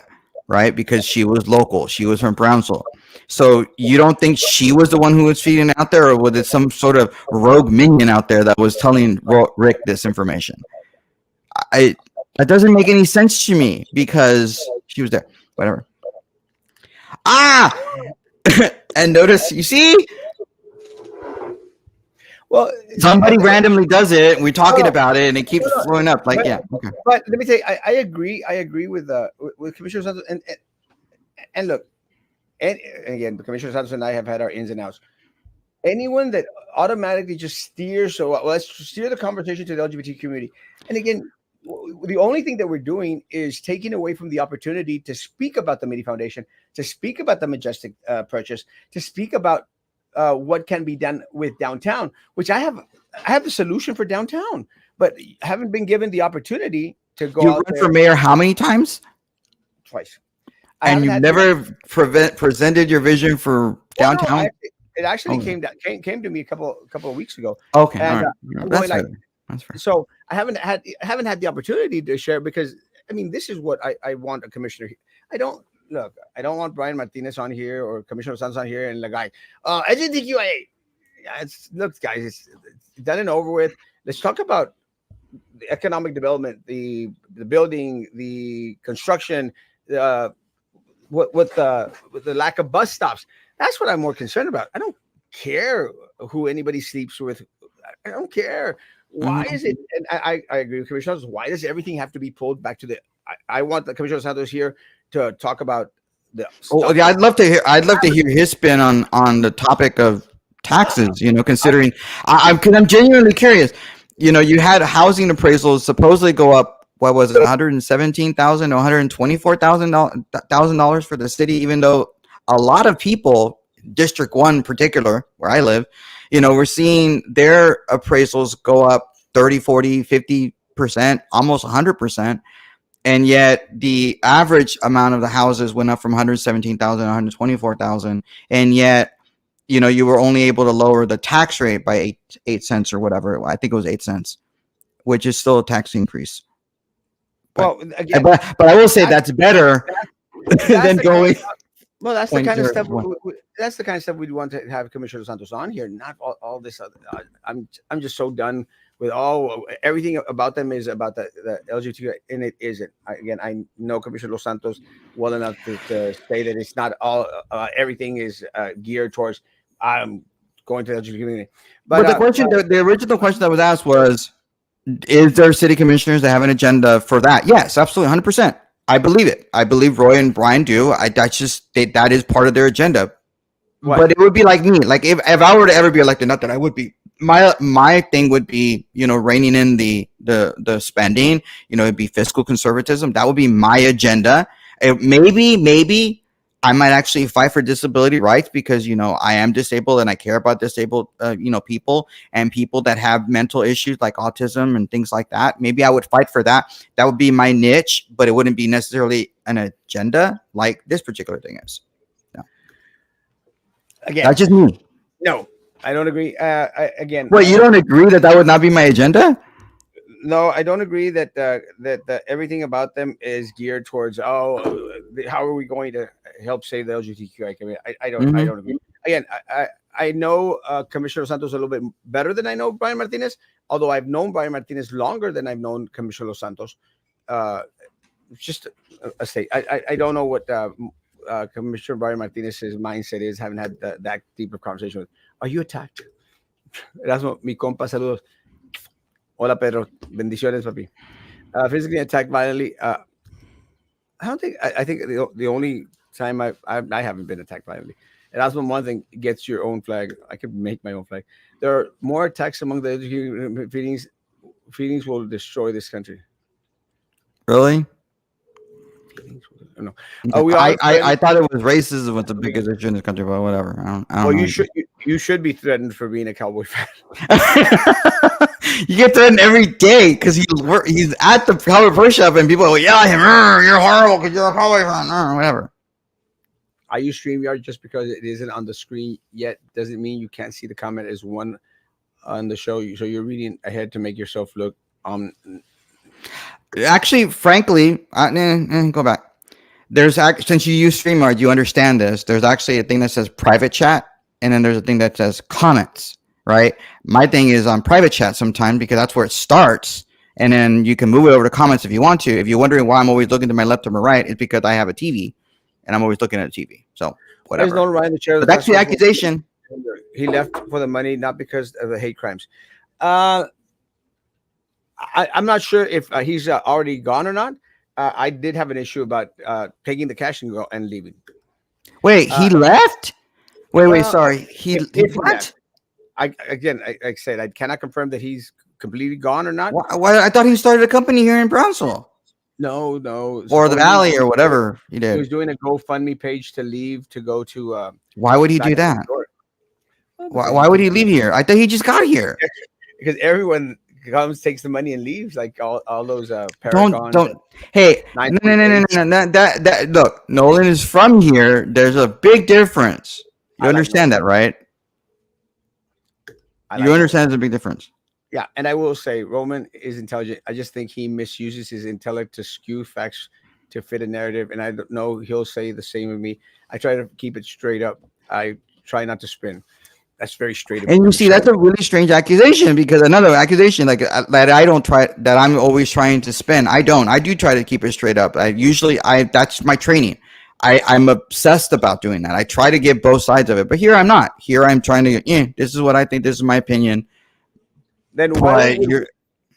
right? Because she was local. She was from Brownsville. So you don't think she was the one who was feeding out there, or was it some sort of rogue minion out there that was telling Rick this information? I That doesn't make any sense to me because she was there. Whatever. Ah, and notice you see Well, somebody randomly does it. And we're talking no, about it, and it keeps no, flowing up. Like, but, yeah, okay. but let me tell you, I agree. I agree with Commissioner Santos. And look, and again, Commissioner Santos and I have had our ins and outs. Anyone that automatically just steers, so let's steer the conversation to the LGBT community. And again, the only thing that we're doing is taking away from the opportunity to speak about the Midi Foundation, to speak about the Majestic purchase, to speak about what can be done with downtown, which I have the solution for downtown, but haven't been given the opportunity to go You out run there for mayor how many times? twice. I And haven't you've had the never presented your vision for well, no, downtown? it actually Oh, came to me a couple of weeks ago, okay, all and right. I'm going That's fair. like, That's fair. so I haven't had the opportunity to share because I mean this is what I want a commissioner. I don't want Brian Martinez on here or Commissioner Santos on here and the guy. LGBTQIA. Yeah, look, guys, it's done and over with. Let's talk about the economic development, the building, the construction, uh, with the lack of bus stops. That's what I'm more concerned about. I don't care who anybody sleeps with. I don't care. Why Mhm. is it? And I agree with Commissioner Santos. Why does everything have to be pulled back to the? I want the Commissioner Santos here to talk about the Oh, stuff yeah, that I'd love to hear. I'd love to hear his spin on the topic of taxes. You know, considering because I'm genuinely curious. You know, you had housing appraisals supposedly go up. What was it, 117,000, 124,000 dollars for the city? Even though a lot of people, District One in particular, where I live, you know, we're seeing their appraisals go up 30, 40, 50%, almost 100%, and yet the average amount of the houses went up from 117,000 to 124,000, and yet you know you were only able to lower the tax rate by 8 cents or whatever. I think it was 8 cents, which is still a tax increase. But well again I will say that's that's better that's than the kind of going stuff. Well, that's the point kind of zero stuff. one. That's the kind of stuff we'd want to have Commissioner Santos on here. Not all this other. I'm just so done with all everything about them is about the LGBT, and it isn't. Again, I know Commissioner Los Santos well enough to say that it's not all. Everything is geared towards going to the LGBT community, but But the original question that was asked was, is there city commissioners that have an agenda for that? Yes, absolutely, 100%. I believe it. I believe Roy and Brian do. That is part of their agenda. what? But it would be like me. Like if I were to ever be elected, not that I would be. My thing would be, you know, reining in the spending. You know, it'd be fiscal conservatism. That would be my agenda. Maybe I might actually fight for disability rights because you know I am disabled and I care about disabled people and people that have mental issues like autism and things like that. Maybe I would fight for that. That would be my niche, but it wouldn't be necessarily an agenda like this particular thing is. Yeah. Again, That's just me. no, I don't agree. Again, Wait, you don't agree that that would not be my agenda? no, I don't agree that everything about them is geared towards how are we going to help save the LGBTQI community? I Hmm. don't agree. Again, I know Commissioner Santos a little bit better than I know Brian Martinez. Although I've known Brian Martinez longer than I've known Commissioner Los Santos. Uh, just a state. I don't know what Commissioner Brian Martinez's mindset is. Haven't had that deep of conversation with. Are you attacked? Erasmo, mi compa, saludos. Hola, Pedro. Bendiciones, papi. Physically attacked violently. I don't think. I think the only time I haven't been attacked violently. Erasmo, one thing gets your own flag. I could make my own flag. There are more attacks among the LGBT feelings. Feelings will destroy this country. Really? Feelings will, no. Yeah, We I, are I threatened. I thought it was racism was the I mean, biggest issue in this country, but whatever. I don't well, know. you should be threatened for being a cowboy fan. You get threatened every day because he's at the comic book shop and people are yelling at him, "You're horrible because you're a cowboy fan," whatever. I use StreamYard just because it isn't on the screen yet. Doesn't mean you can't see the comment as one on the show. So you're reading ahead to make yourself look. Actually, frankly, go back. Since you use StreamYard, you understand this. There's actually a thing that says private chat, and then there's a thing that says comments. Right? My thing is on private chat sometimes because that's where it starts, and then you can move it over to comments if you want to. If you're wondering why I'm always looking to my left or my right, it's because I have a TV, and I'm always looking at a TV. So There's whatever. no Ryan the chair. But that's the accusation. He left for the money, not because of the hate crimes. Uh, I'm not sure if he's already gone or not. I did have an issue about taking the cash and go and leaving. Wait, he left? Wait, Well, sorry. He if he what? left, like I said, I cannot confirm that he's completely gone or not. Why? I thought he started a company here in Brownsville No. or the Supposedly, Valley or whatever he he did. was doing a GoFundMe page to leave to go to Why would he back do to New that? York. Well, Why would he leave here? I thought he just got here. because everyone comes, takes the money, and leaves. Like all those Don't Paragons. don't. Hey, no. That look. Nolan is from here. There's a big difference. You I like understand that, right? I You like understand there's a big difference. Yeah, and I will say Roman is intelligent. I just think he misuses his intellect to skew facts to fit a narrative, and I don't know he'll say the same of me. I try to keep it straight up. I try not to spin. That's very straight of me, And you see, Commissioner. that's a really strange accusation because another accusation like that I don't try that I'm always trying to spin. I don't. I do try to keep it straight up. I that's my training. I'm obsessed about doing that. I try to get both sides of it, but here I'm not. Here I'm trying to. This is what I think. This is my opinion. Then But you're.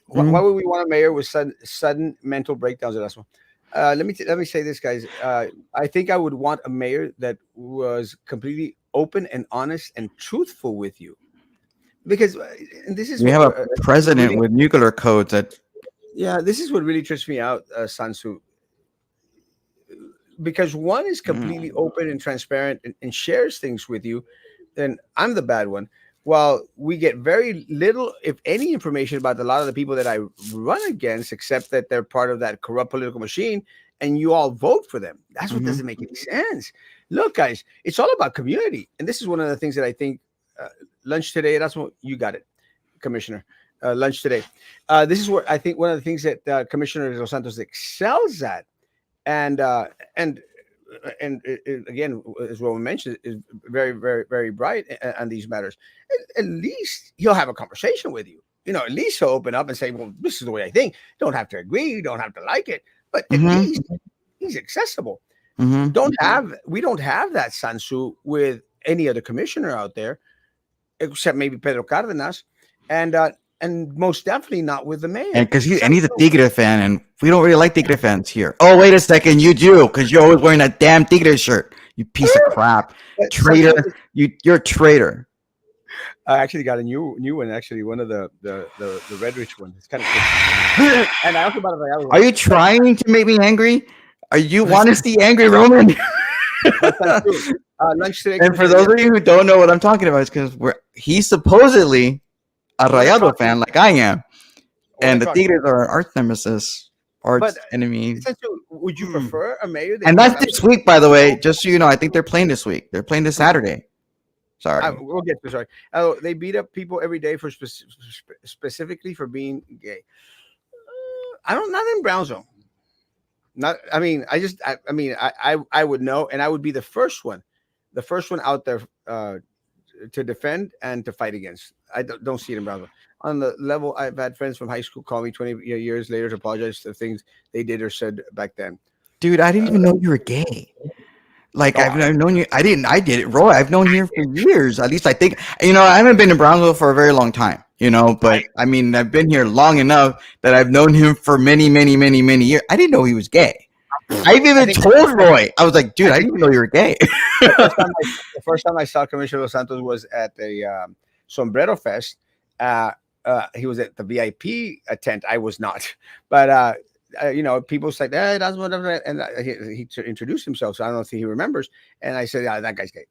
why would we want a mayor with sudden mental breakdowns? Erasmo? Let me say this, guys. I think I would want a mayor that was completely open and honest and truthful with you, because and this is We what have a president really, with nuclear codes that. yeah, this is what really trips me out, Sansu. Because one is completely open and transparent and shares things with you, then I'm the bad one. While we get very little, if any, information about a lot of the people that I run against, except that they're part of that corrupt political machine, and you all vote for them. That's what doesn't make any sense. Look, guys, it's all about community, and this is one of the things that I think lunch today. That's what you got it, Commissioner. Lunch today. This is where I think one of the things that Commissioner Dos Santos excels at, and again, as Roman mentioned, is very, very, very bright on these matters. At least he'll have a conversation with you. At least he'll open up and say, "Well, this is the way I think." Don't have to agree. You don't have to like it, but at least he's accessible. We don't have that Sansu with any other commissioner out there, except maybe Pedro Cardenas, and most definitely not with the mayor. And because he's a Tigre fan, and we don't really like Tigre fans here. Oh, wait a second, you do, because you're always wearing that damn Tigre shirt. You piece of crap, traitor! You're a traitor. I actually got a new one. Actually, one of the red rich one. It's kind of cool. And I also bought it. Are you trying to make me angry? Are you want to see angry Roman? Lunch today. And for those of you who don't know what I'm talking about, it's because he's supposedly a Rayado fan, like I am, and the Tigres are our arch nemesis, arch enemy. Would you prefer a mayor? And that's this week, by the way. Just so you know, I think they're playing this week. They're playing this Saturday. Sorry. We'll get to sorry. They beat up people every day for specifically for being gay. I don't, not in Brownsville. Not. I mean, I mean, I would know, and I would be the first one out there to defend and to fight against. I don't see it in Brownsville. On the level, I've had friends from high school call me 20 years later to apologize for things they did or said back then. Dude, I didn't even know you were gay. Like Oh, I've known you. I didn't. I did it, Roy. I've known you for years. At least I think. I haven't been to Brownsville for a very long time. But I mean, I've been here long enough that I've known him for many, many, many, many years. I didn't know he was gay. I've I even think told Roy. I was like, dude, I I think didn't even know you were gay. the first time I saw Commissioner Los Santos was at the Sombrero Fest. He was at the VIP tent. I was not, but people say, "Hey, that's whatever," and he introduced himself. So I don't know if he remembers. And I said, "Yeah, that guy's gay."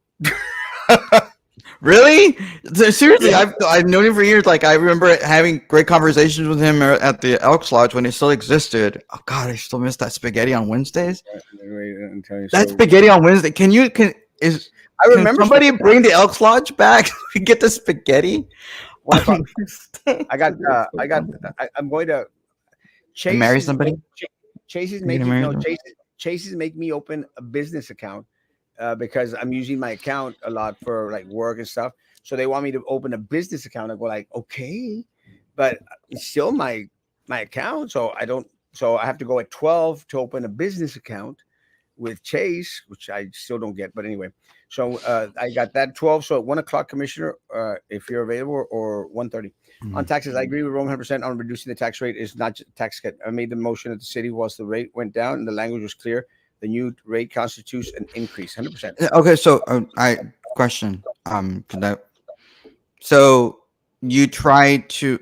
Really? Seriously, Yeah. I've known him for years. Like I remember having great conversations with him at the Elks Lodge when it still existed. Oh God, I still miss that spaghetti on Wednesdays. Wait, I'll tell you. That So spaghetti on Wednesday. I Can remember somebody bring the Elks Lodge back? We get the spaghetti 1 o'clock. on Wednesday. I'm going to And Chase marry is somebody? Chase is You're gonna making marry no them? Chase is making me open a business account because I'm using my account a lot for like work and stuff. So they want me to open a business account. I go like, okay, but it's still my account. So I don't. So I have to go at 12 to open a business account with Chase, which I still don't get. But anyway, so I got that 12. So at 1 o'clock, Commissioner, if you're available, or 1:30 on Mhm. taxes, I agree with Rome 100% on reducing the tax rate. Is not tax cut. I made the motion at the city whilst the rate went down and the language was clear. The new rate constitutes an increase, 100%. Okay, so I question. So you tried to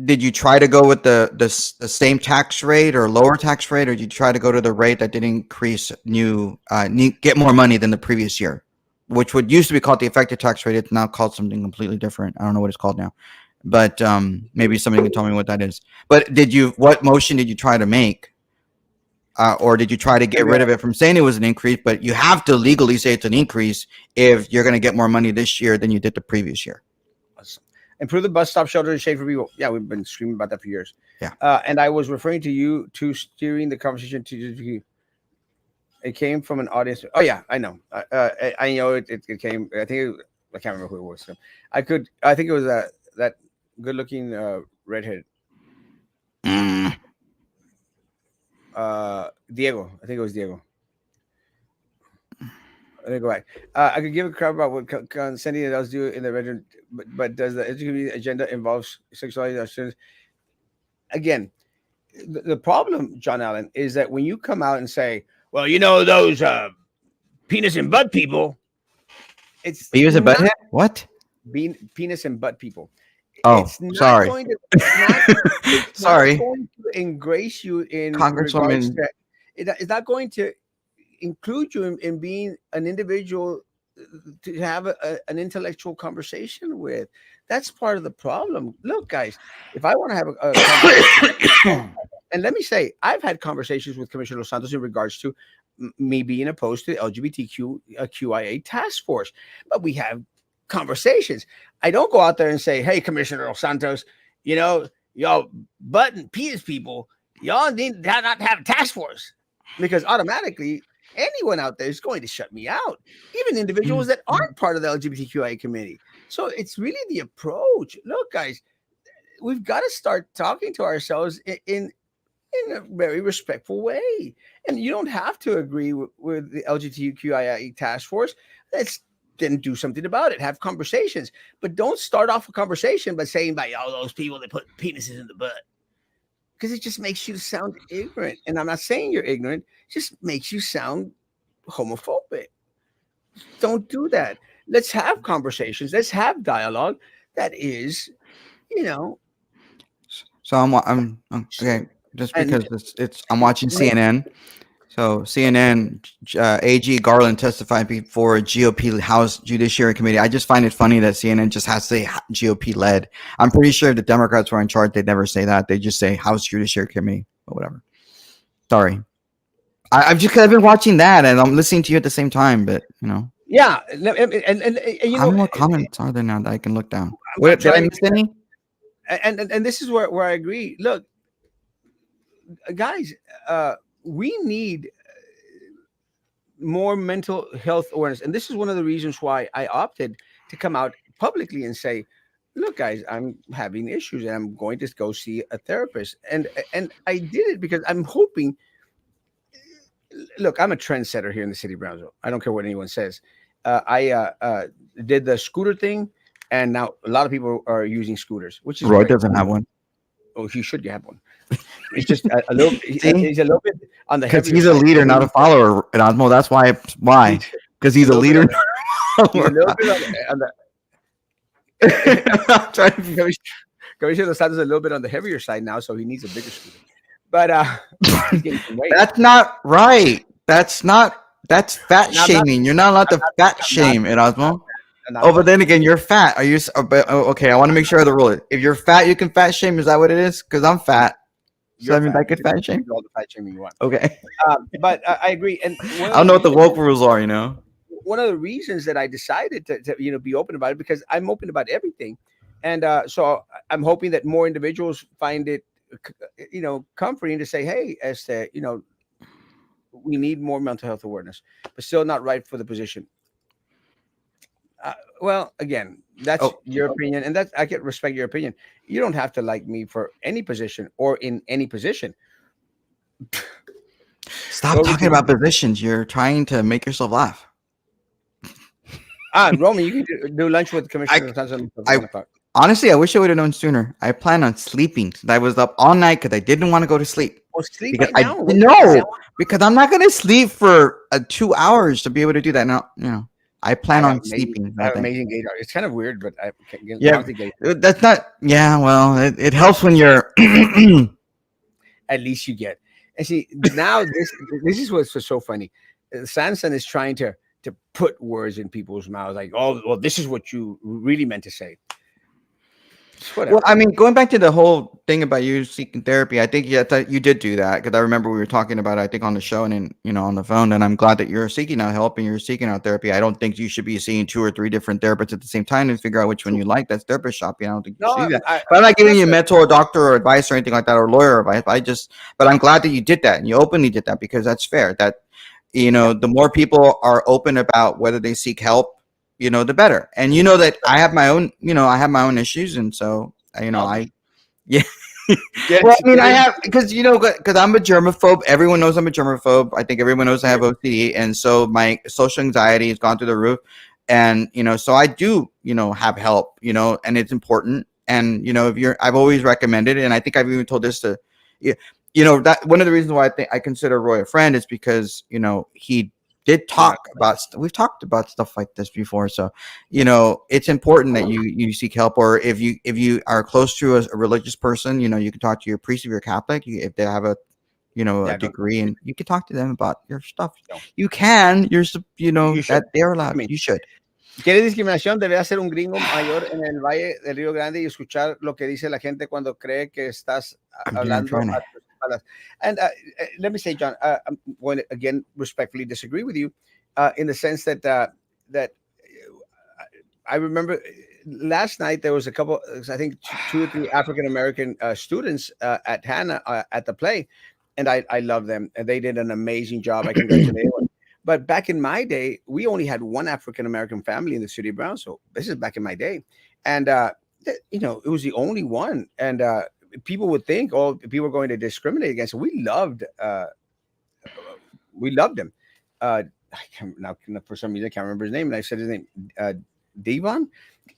did you try to go with the same tax rate or lower tax rate, or did you try to go to the rate that did increase get more money than the previous year, which would used to be called the effective tax rate? It's now called something completely different. I don't know what it's called now, but maybe somebody can tell me what that is. But what motion did you try to make, or did you try to get rid of it from saying it was an increase? But you have to legally say it's an increase if you're going to get more money this year than you did the previous year. Improve the bus stop shelter in Schaefer People. Yeah, we've been screaming about that for years. Yeah. And I was referring to you to steering the conversation to. It came from an audience. Oh yeah, I know. I know it came. I can't remember who it was. So I could. I think it was that good looking redhead. Mm. Diego. I think it was Diego. Let me go back. I could give a crap about what consenting adults do in the bedroom, but does the education agenda involve sexuality of students? Again, the problem, John Allen, is that when you come out and say, "Well, those penis and butt people," it's Beavis and not Butthead? What? being penis and butt people. Oh, It's not sorry. going to. It's not Sorry, going to ingrace you in regards Congresswoman. to. It's not going to include you in being an individual to have an intellectual conversation with. That's part of the problem. Look, guys, if I want to have a conversation, and let me say, I've had conversations with Commissioner Los Santos in regards to me being opposed to the LGBTQ QIA task force, but we have conversations. I don't go out there and say, "Hey, Commissioner Los Santos, y'all butt and penis people, y'all need not to have a task force," because automatically anyone out there is going to shut me out, even individuals that aren't part of the LGBTQIA committee. So it's really the approach. Look, guys, we've got to start talking to ourselves in a very respectful way. And you don't have to agree with the LGBTQIA task force. Let's then do something about it. Have conversations, but don't start off a conversation by saying by all those people that put penises in the butt, because it just makes you sound ignorant. And I'm not saying you're ignorant; it just makes you sound homophobic. Don't do that. Let's have conversations. Let's have dialogue. That is, you know, So okay. Just and because I'm watching CNN. So CNN, AG Garland testified before GOP House Judiciary Committee. I just find it funny that CNN just has to say GOP led. I'm pretty sure if the Democrats were in charge, they'd never say that. They just say House Judiciary Committee or whatever. Sorry, I've been watching that and I'm listening to you at the same time. But Yeah, and How many more comments are there now that I can look down? I'm What did I trying to miss any? and this is where I agree. Look, guys, uh, we need more mental health awareness, and this is one of the reasons why I opted to come out publicly and say, "Look, guys, I'm having issues, and I'm going to go see a therapist." And I did it because I'm hoping. Look, I'm a trendsetter here in the city of Brownsville. I don't care what anyone says. I did the scooter thing, and now a lot of people are using scooters, which is Roy great. doesn't have one. Oh, he should have one. It's just a little. See, He's a little bit on the because heavier he's a side, so leader, he not a needs. follower, Erasmo. That's why. He's Why? Because a he's a little bit leader. on Not the. a He's a follower. little bit on the. I'm trying to Commissioner Lozada is a little bit on the heavier side now, so he needs a bigger scooter. But he's getting some weight. That's not right. That's not. That's fat Now I'm not. shaming. You're not allowed to fat I'm not. shame, I'm not. Erasmo. I'm not Oh, but fat then shaming. again, you're fat. Are you? Okay, I want to make sure of the rule. If you're fat, you can fat shame. Is that what it is? Because I'm fat, so You're that means I fat. could fat You can shame. do all the fat shaming you want. Okay. But I agree. And I don't know what the woke rules are. You know. one of the reasons that I decided to be open about it because I'm open about everything, and so I'm hoping that more individuals find it comforting to say, hey, as to we need more mental health awareness, but still not right for the position. Well, again, that's Oh, your opinion, and that's I can respect your opinion. You don't have to like me for any position or in any position. stop What we talking do? about positions. You're trying to make yourself laugh. Roman, you can do lunch with I, Commissioner Gonzalez at I 1 o'clock. honestly, I wish I would have known sooner. I plan on sleeping. I was up all night because I didn't want to go to sleep. Well, sleep Because right I now. What the no, hell? because I'm not going to sleep for 2 hours to be able to do that. No, I I plan have on amazing, sleeping I that have day. amazing gator. It's kind of weird, but I can Yeah, honestly get that's not. Yeah, well, it helps when you're. at least you get. And see, now this is what's so funny. Sanson is trying to put words in people's mouths, like, oh, well, this is what you really meant to say. It's Well, whatever. I mean, going back to the whole thing about you seeking therapy, I think yeah, that you did do that because I remember we were talking about it, I think on the show and then on the phone. And I'm glad that you're seeking out help and you're seeking out therapy. I don't think you should be seeing two or three different therapists at the same time and figure out which one True. you like. That's therapist shopping. I don't think you No, should do that. I, But I'm not I'm giving not you a saying mentor or doctor or advice or anything like that or lawyer advice. But I'm glad that you did that and you openly did that because that's fair. That yeah. the more people are open about whether they seek help, the better. And that I have my own issues, and so Tell me. I yeah. Get Well, it, I mean, get I it. have because I'm a germaphobe. Everyone knows I'm a germaphobe. I think everyone knows I have OCD, and so my social anxiety has gone through the roof. And so I do, have help, and it's important. And if I've always recommended it, and I think I've even told this to, y- that one of the reasons why I think I consider Roy a friend is because he did You're not. talk about we've talked about stuff like this before. So it's important that you seek help, or if you are close to a religious person, you can talk to your priest if you're Catholic, if they have a Yeah, don't. degree, and you can talk to them about your stuff. Don't. You can, You should. that they're I allowed. mean, You should. ¿qué discriminación debe hacer un gringo mayor en el Valle del Río Grande y escuchar lo que dice la gente cuando cree que estás I'm here. I'm hablando trying to. a tus espaldas? And let me say, John, I'm going to again respectfully disagree with you in the sense that I remember last night there was a couple, I think two or three African American students at Hannah at the play, and I love them, and they did an amazing job. I congratulate them. But back in my day, we only had one African American family in the city of Brownsville. This is back in my day, and it was the only one. And people would think, oh, people are going to discriminate against. It. We loved him. I can't now for some reason I can't remember his name, and I said his name, Devon,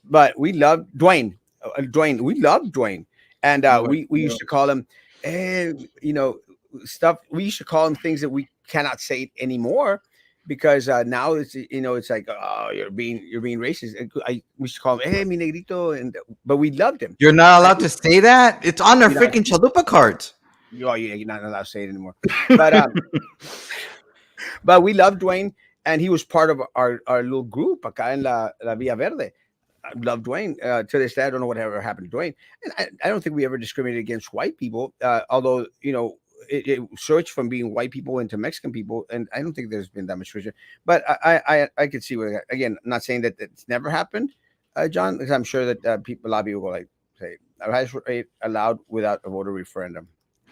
but we loved Dwayne. Dwayne, we loved Dwayne, and we used to call him, eh, you know, stuff. We used to call him things that we cannot say anymore because now it's like, oh, you're being racist. We used to call him, hey, mi negrito, but we loved him. You're not I, allowed to say that. It's on their you know, freaking chalupa cards. you're not allowed to say it anymore, but but we loved Dwayne, and he was part of our little group acá en la Villa Verde. I love Dwayne. To this day, I don't know whatever happened to Dwayne. And I don't think we ever discriminated against white people. Although, it switched from being white people into Mexican people, and I don't think there's been that much friction. But I could see what, again. I'm not saying that it's never happened, John, because I'm sure that people, a lot of people will like say a highest rate allowed without a voter referendum.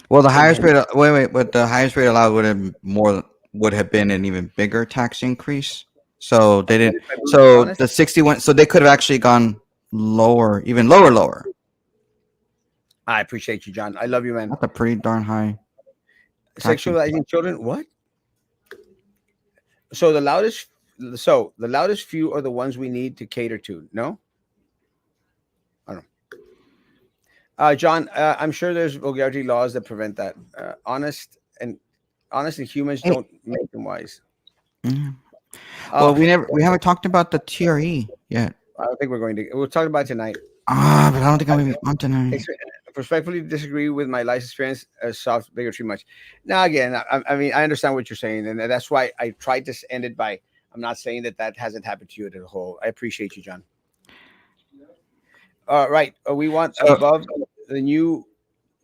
Well, the highest Again, rate. Wait, but the highest rate allowed would have been an even bigger tax increase. So they didn't. if I'm being So honest, the 61. So they could have actually gone lower, even lower, lower. I appreciate you, John. I love you, man. That's a pretty darn high tax increase. Sexualizing children, what? So the loudest, so the loudest few are the ones we need to cater to. No, I don't know. John, I'm sure there's vulgarity laws that prevent that. Honest and humans Hey, don't make them wise. mhm. Uh, Well, we haven't talked about the TRE yet. I don't think we're going to. We'll talk about it tonight. Ah, but I don't think I'm I gonna be on tonight. ex- respectfully disagree with my life experience as soft bigotry much. Now, again, I mean, I understand what you're saying, and that's why I tried to end it by. I'm not saying that that hasn't happened to you as a whole. I appreciate you, John. Right. We want So above the new.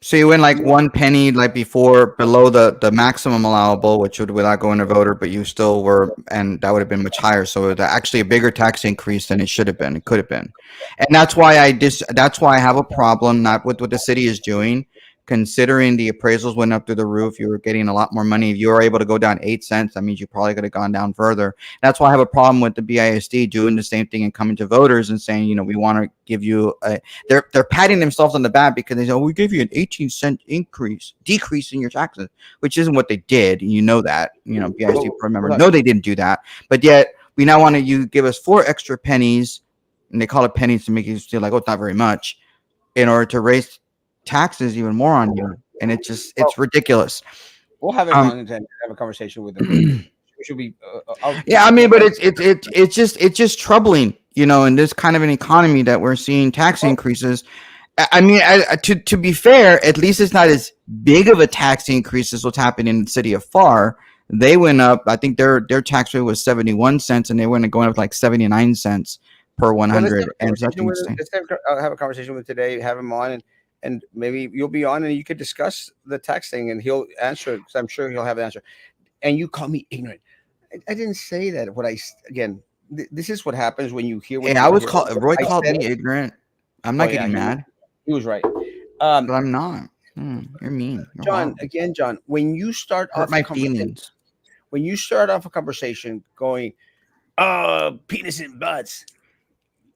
So you win like 1 penny, like before, below the maximum allowable, which would without going to voter, but you still were, and that would have been much higher. So it's actually a bigger tax increase than it should have been. It could have been, and that's why I have a problem not with what the city is doing. Considering the appraisals went up through the roof, you were getting a lot more money. If you were able to go down 8 cents, that means you probably could have gone down further. That's why I have a problem with the BISD doing the same thing and coming to voters and saying, we want to give you a, they're patting themselves on the back because they say, oh, we give you an 18-cent decrease in your taxes, which isn't what they did. You know that, BISD board members know they didn't do that, but yet we now want to you give us 4 extra pennies, and they call it pennies to make you feel like, oh, it's not very much, in order to raise taxes even more on you, and it's ridiculous. We'll have him on and have a conversation with him. We should be. Yeah, I mean, but it's just troubling, in this kind of an economy that we're seeing tax increases. I mean, to be fair, at least it's not as big of a tax increase as what's happening in the city of FAR. They went up. I think their tax rate was 71 cents, and they went going up like 79 cents per 100. And that's insane. Have a conversation with him today. Have him on, and maybe you'll be on, and you could discuss the tax thing, and he'll answer because I'm sure he'll have an answer. And you call me ignorant. I didn't say that. Again, this is what happens when you hear. Hey, I was called. Roy called me ignorant. I'm not getting mad. He was right. But I'm not. You're mean, John. Again, John. When you start hurt my feelings. When you start off a conversation going, penis and butts,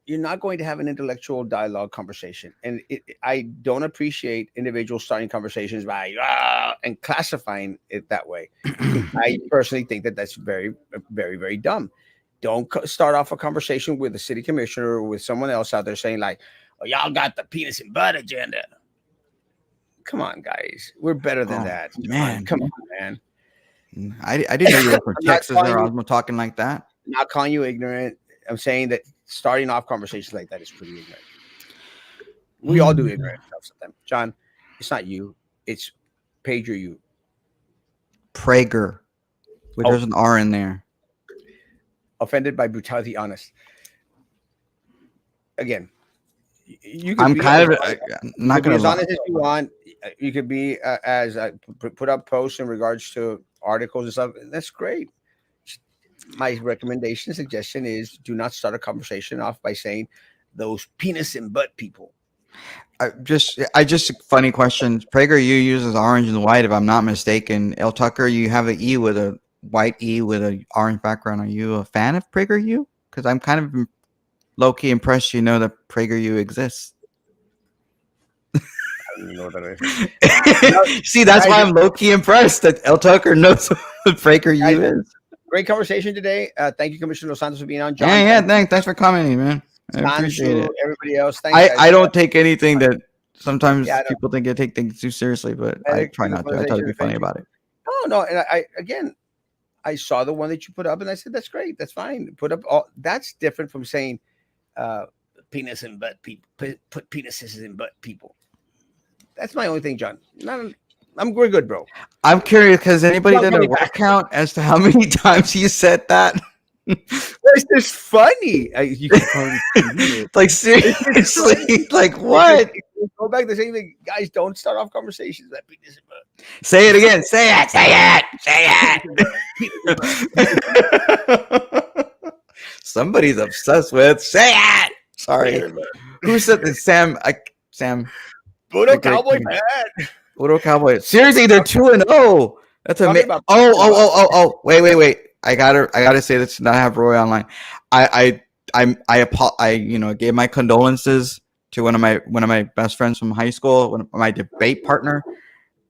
you're not going to have an intellectual dialogue conversation. And I don't appreciate individuals starting conversations by and classifying it that way. I personally think that that's very, very, very dumb. Don't start off a conversation with the city commissioner or with someone else out there saying like, oh, y'all got the penis and butt agenda. Come on, guys. We're better than that. Man. Come on, man. I didn't know you were from Texas or Erasmo talking like that. I'm not calling you ignorant. I'm saying that starting off conversations like that is pretty ignorant. We all do ignorant stuff sometimes. John, it's not you. It's Pager you. Prager. There's an R in there. Offended by brutality, honest. Again, you I'm kind of not going to be as honest as you want. You could be put up posts in regards to articles and stuff. That's great. My recommendation, suggestion is do not start a conversation off by saying those penis and butt people. Just funny questions. Prager, you uses orange and white, if I'm not mistaken. El Tucker, you have an E with a white E with an orange background. Are you a fan of Prager U? Because I'm kind of low key impressed. You know that Prager U exists. I don't know what that is. See, that's why I'm low key impressed that El Tucker knows what Prager U is. Great conversation today. Thank you, Commissioner Los Santos, for being on. John, yeah. Thanks for commenting, man. I appreciate it. Everybody else, I don't take anything that sometimes people think I take things too seriously, but I try not to. I try to be funny about it. No, and I saw the one that you put up, and I said that's great, that's fine. Put up all that's different from saying penis and butt people. Put penises in butt people. That's my only thing, John. We're good, bro. I'm curious because anybody did a word count as to how many times you said that? It's just funny. Like seriously, like what? Go back to the same thing, guys. Don't start off conversations that penis and butt. Say it again. Say it. Say it. Say it. Somebody's obsessed with. Say it. Sorry. Who said this? Sam. Sam. Puro cowboy fan. Puro Cowboy. Seriously, they're 2-0. That's Talking amazing. about- Wait. I gotta say this to not have Roy online. I gave my condolences to one of my best friends from high school, my debate partner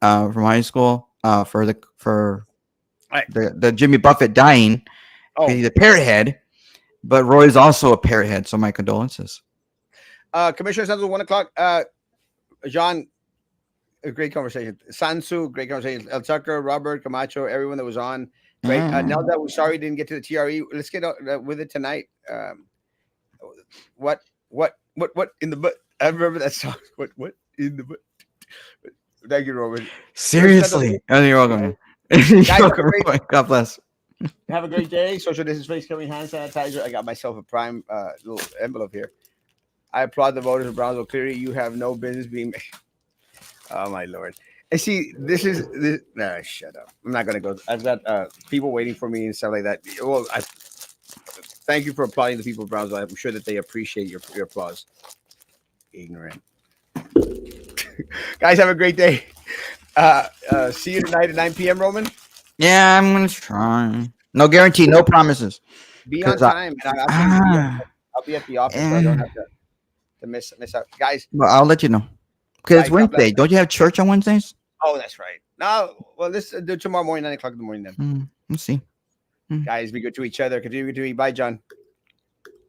from high school, for the Jimmy Buffett dying. Oh, He's a parrot head, but Roy's also a parrot head, so my condolences. Commissioner Sansu, 1 o'clock. John, a great conversation. Sansu, great conversation. El Tucker, Robert, Camacho, everyone that was on. Great. Now that we're sorry didn't get to the TRE, let's get with it tonight. What in the butt? I remember that song. What in the butt? Thank you, Robert. Seriously, you're welcome. God bless. Have a great day. Social distance, face covering, hand sanitizer. I got myself a prime little envelope here. I applaud the voters of Brownsville. Clearly, you have no business being. Oh my lord! And see, this is this. Nah, shut up. I'm not gonna go. I've got people waiting for me and stuff like that. Well, thank you for applauding the people of Brownsville. I'm sure that they appreciate your applause. Ignorant. Guys, have a great day. See you tonight at 9 p.m. Roman. Yeah, I'm gonna try. No guarantee, no promises. Be on time, and I'll be at the office, so I don't have to miss out, guys. Well, I'll let you know. Because it's Wednesday. Don't you have church on Wednesdays? Oh, that's right. No, well, let's do tomorrow morning, 9 o'clock in the morning then. Let's see. Guys, be good to each other. Continue to be. Bye, John.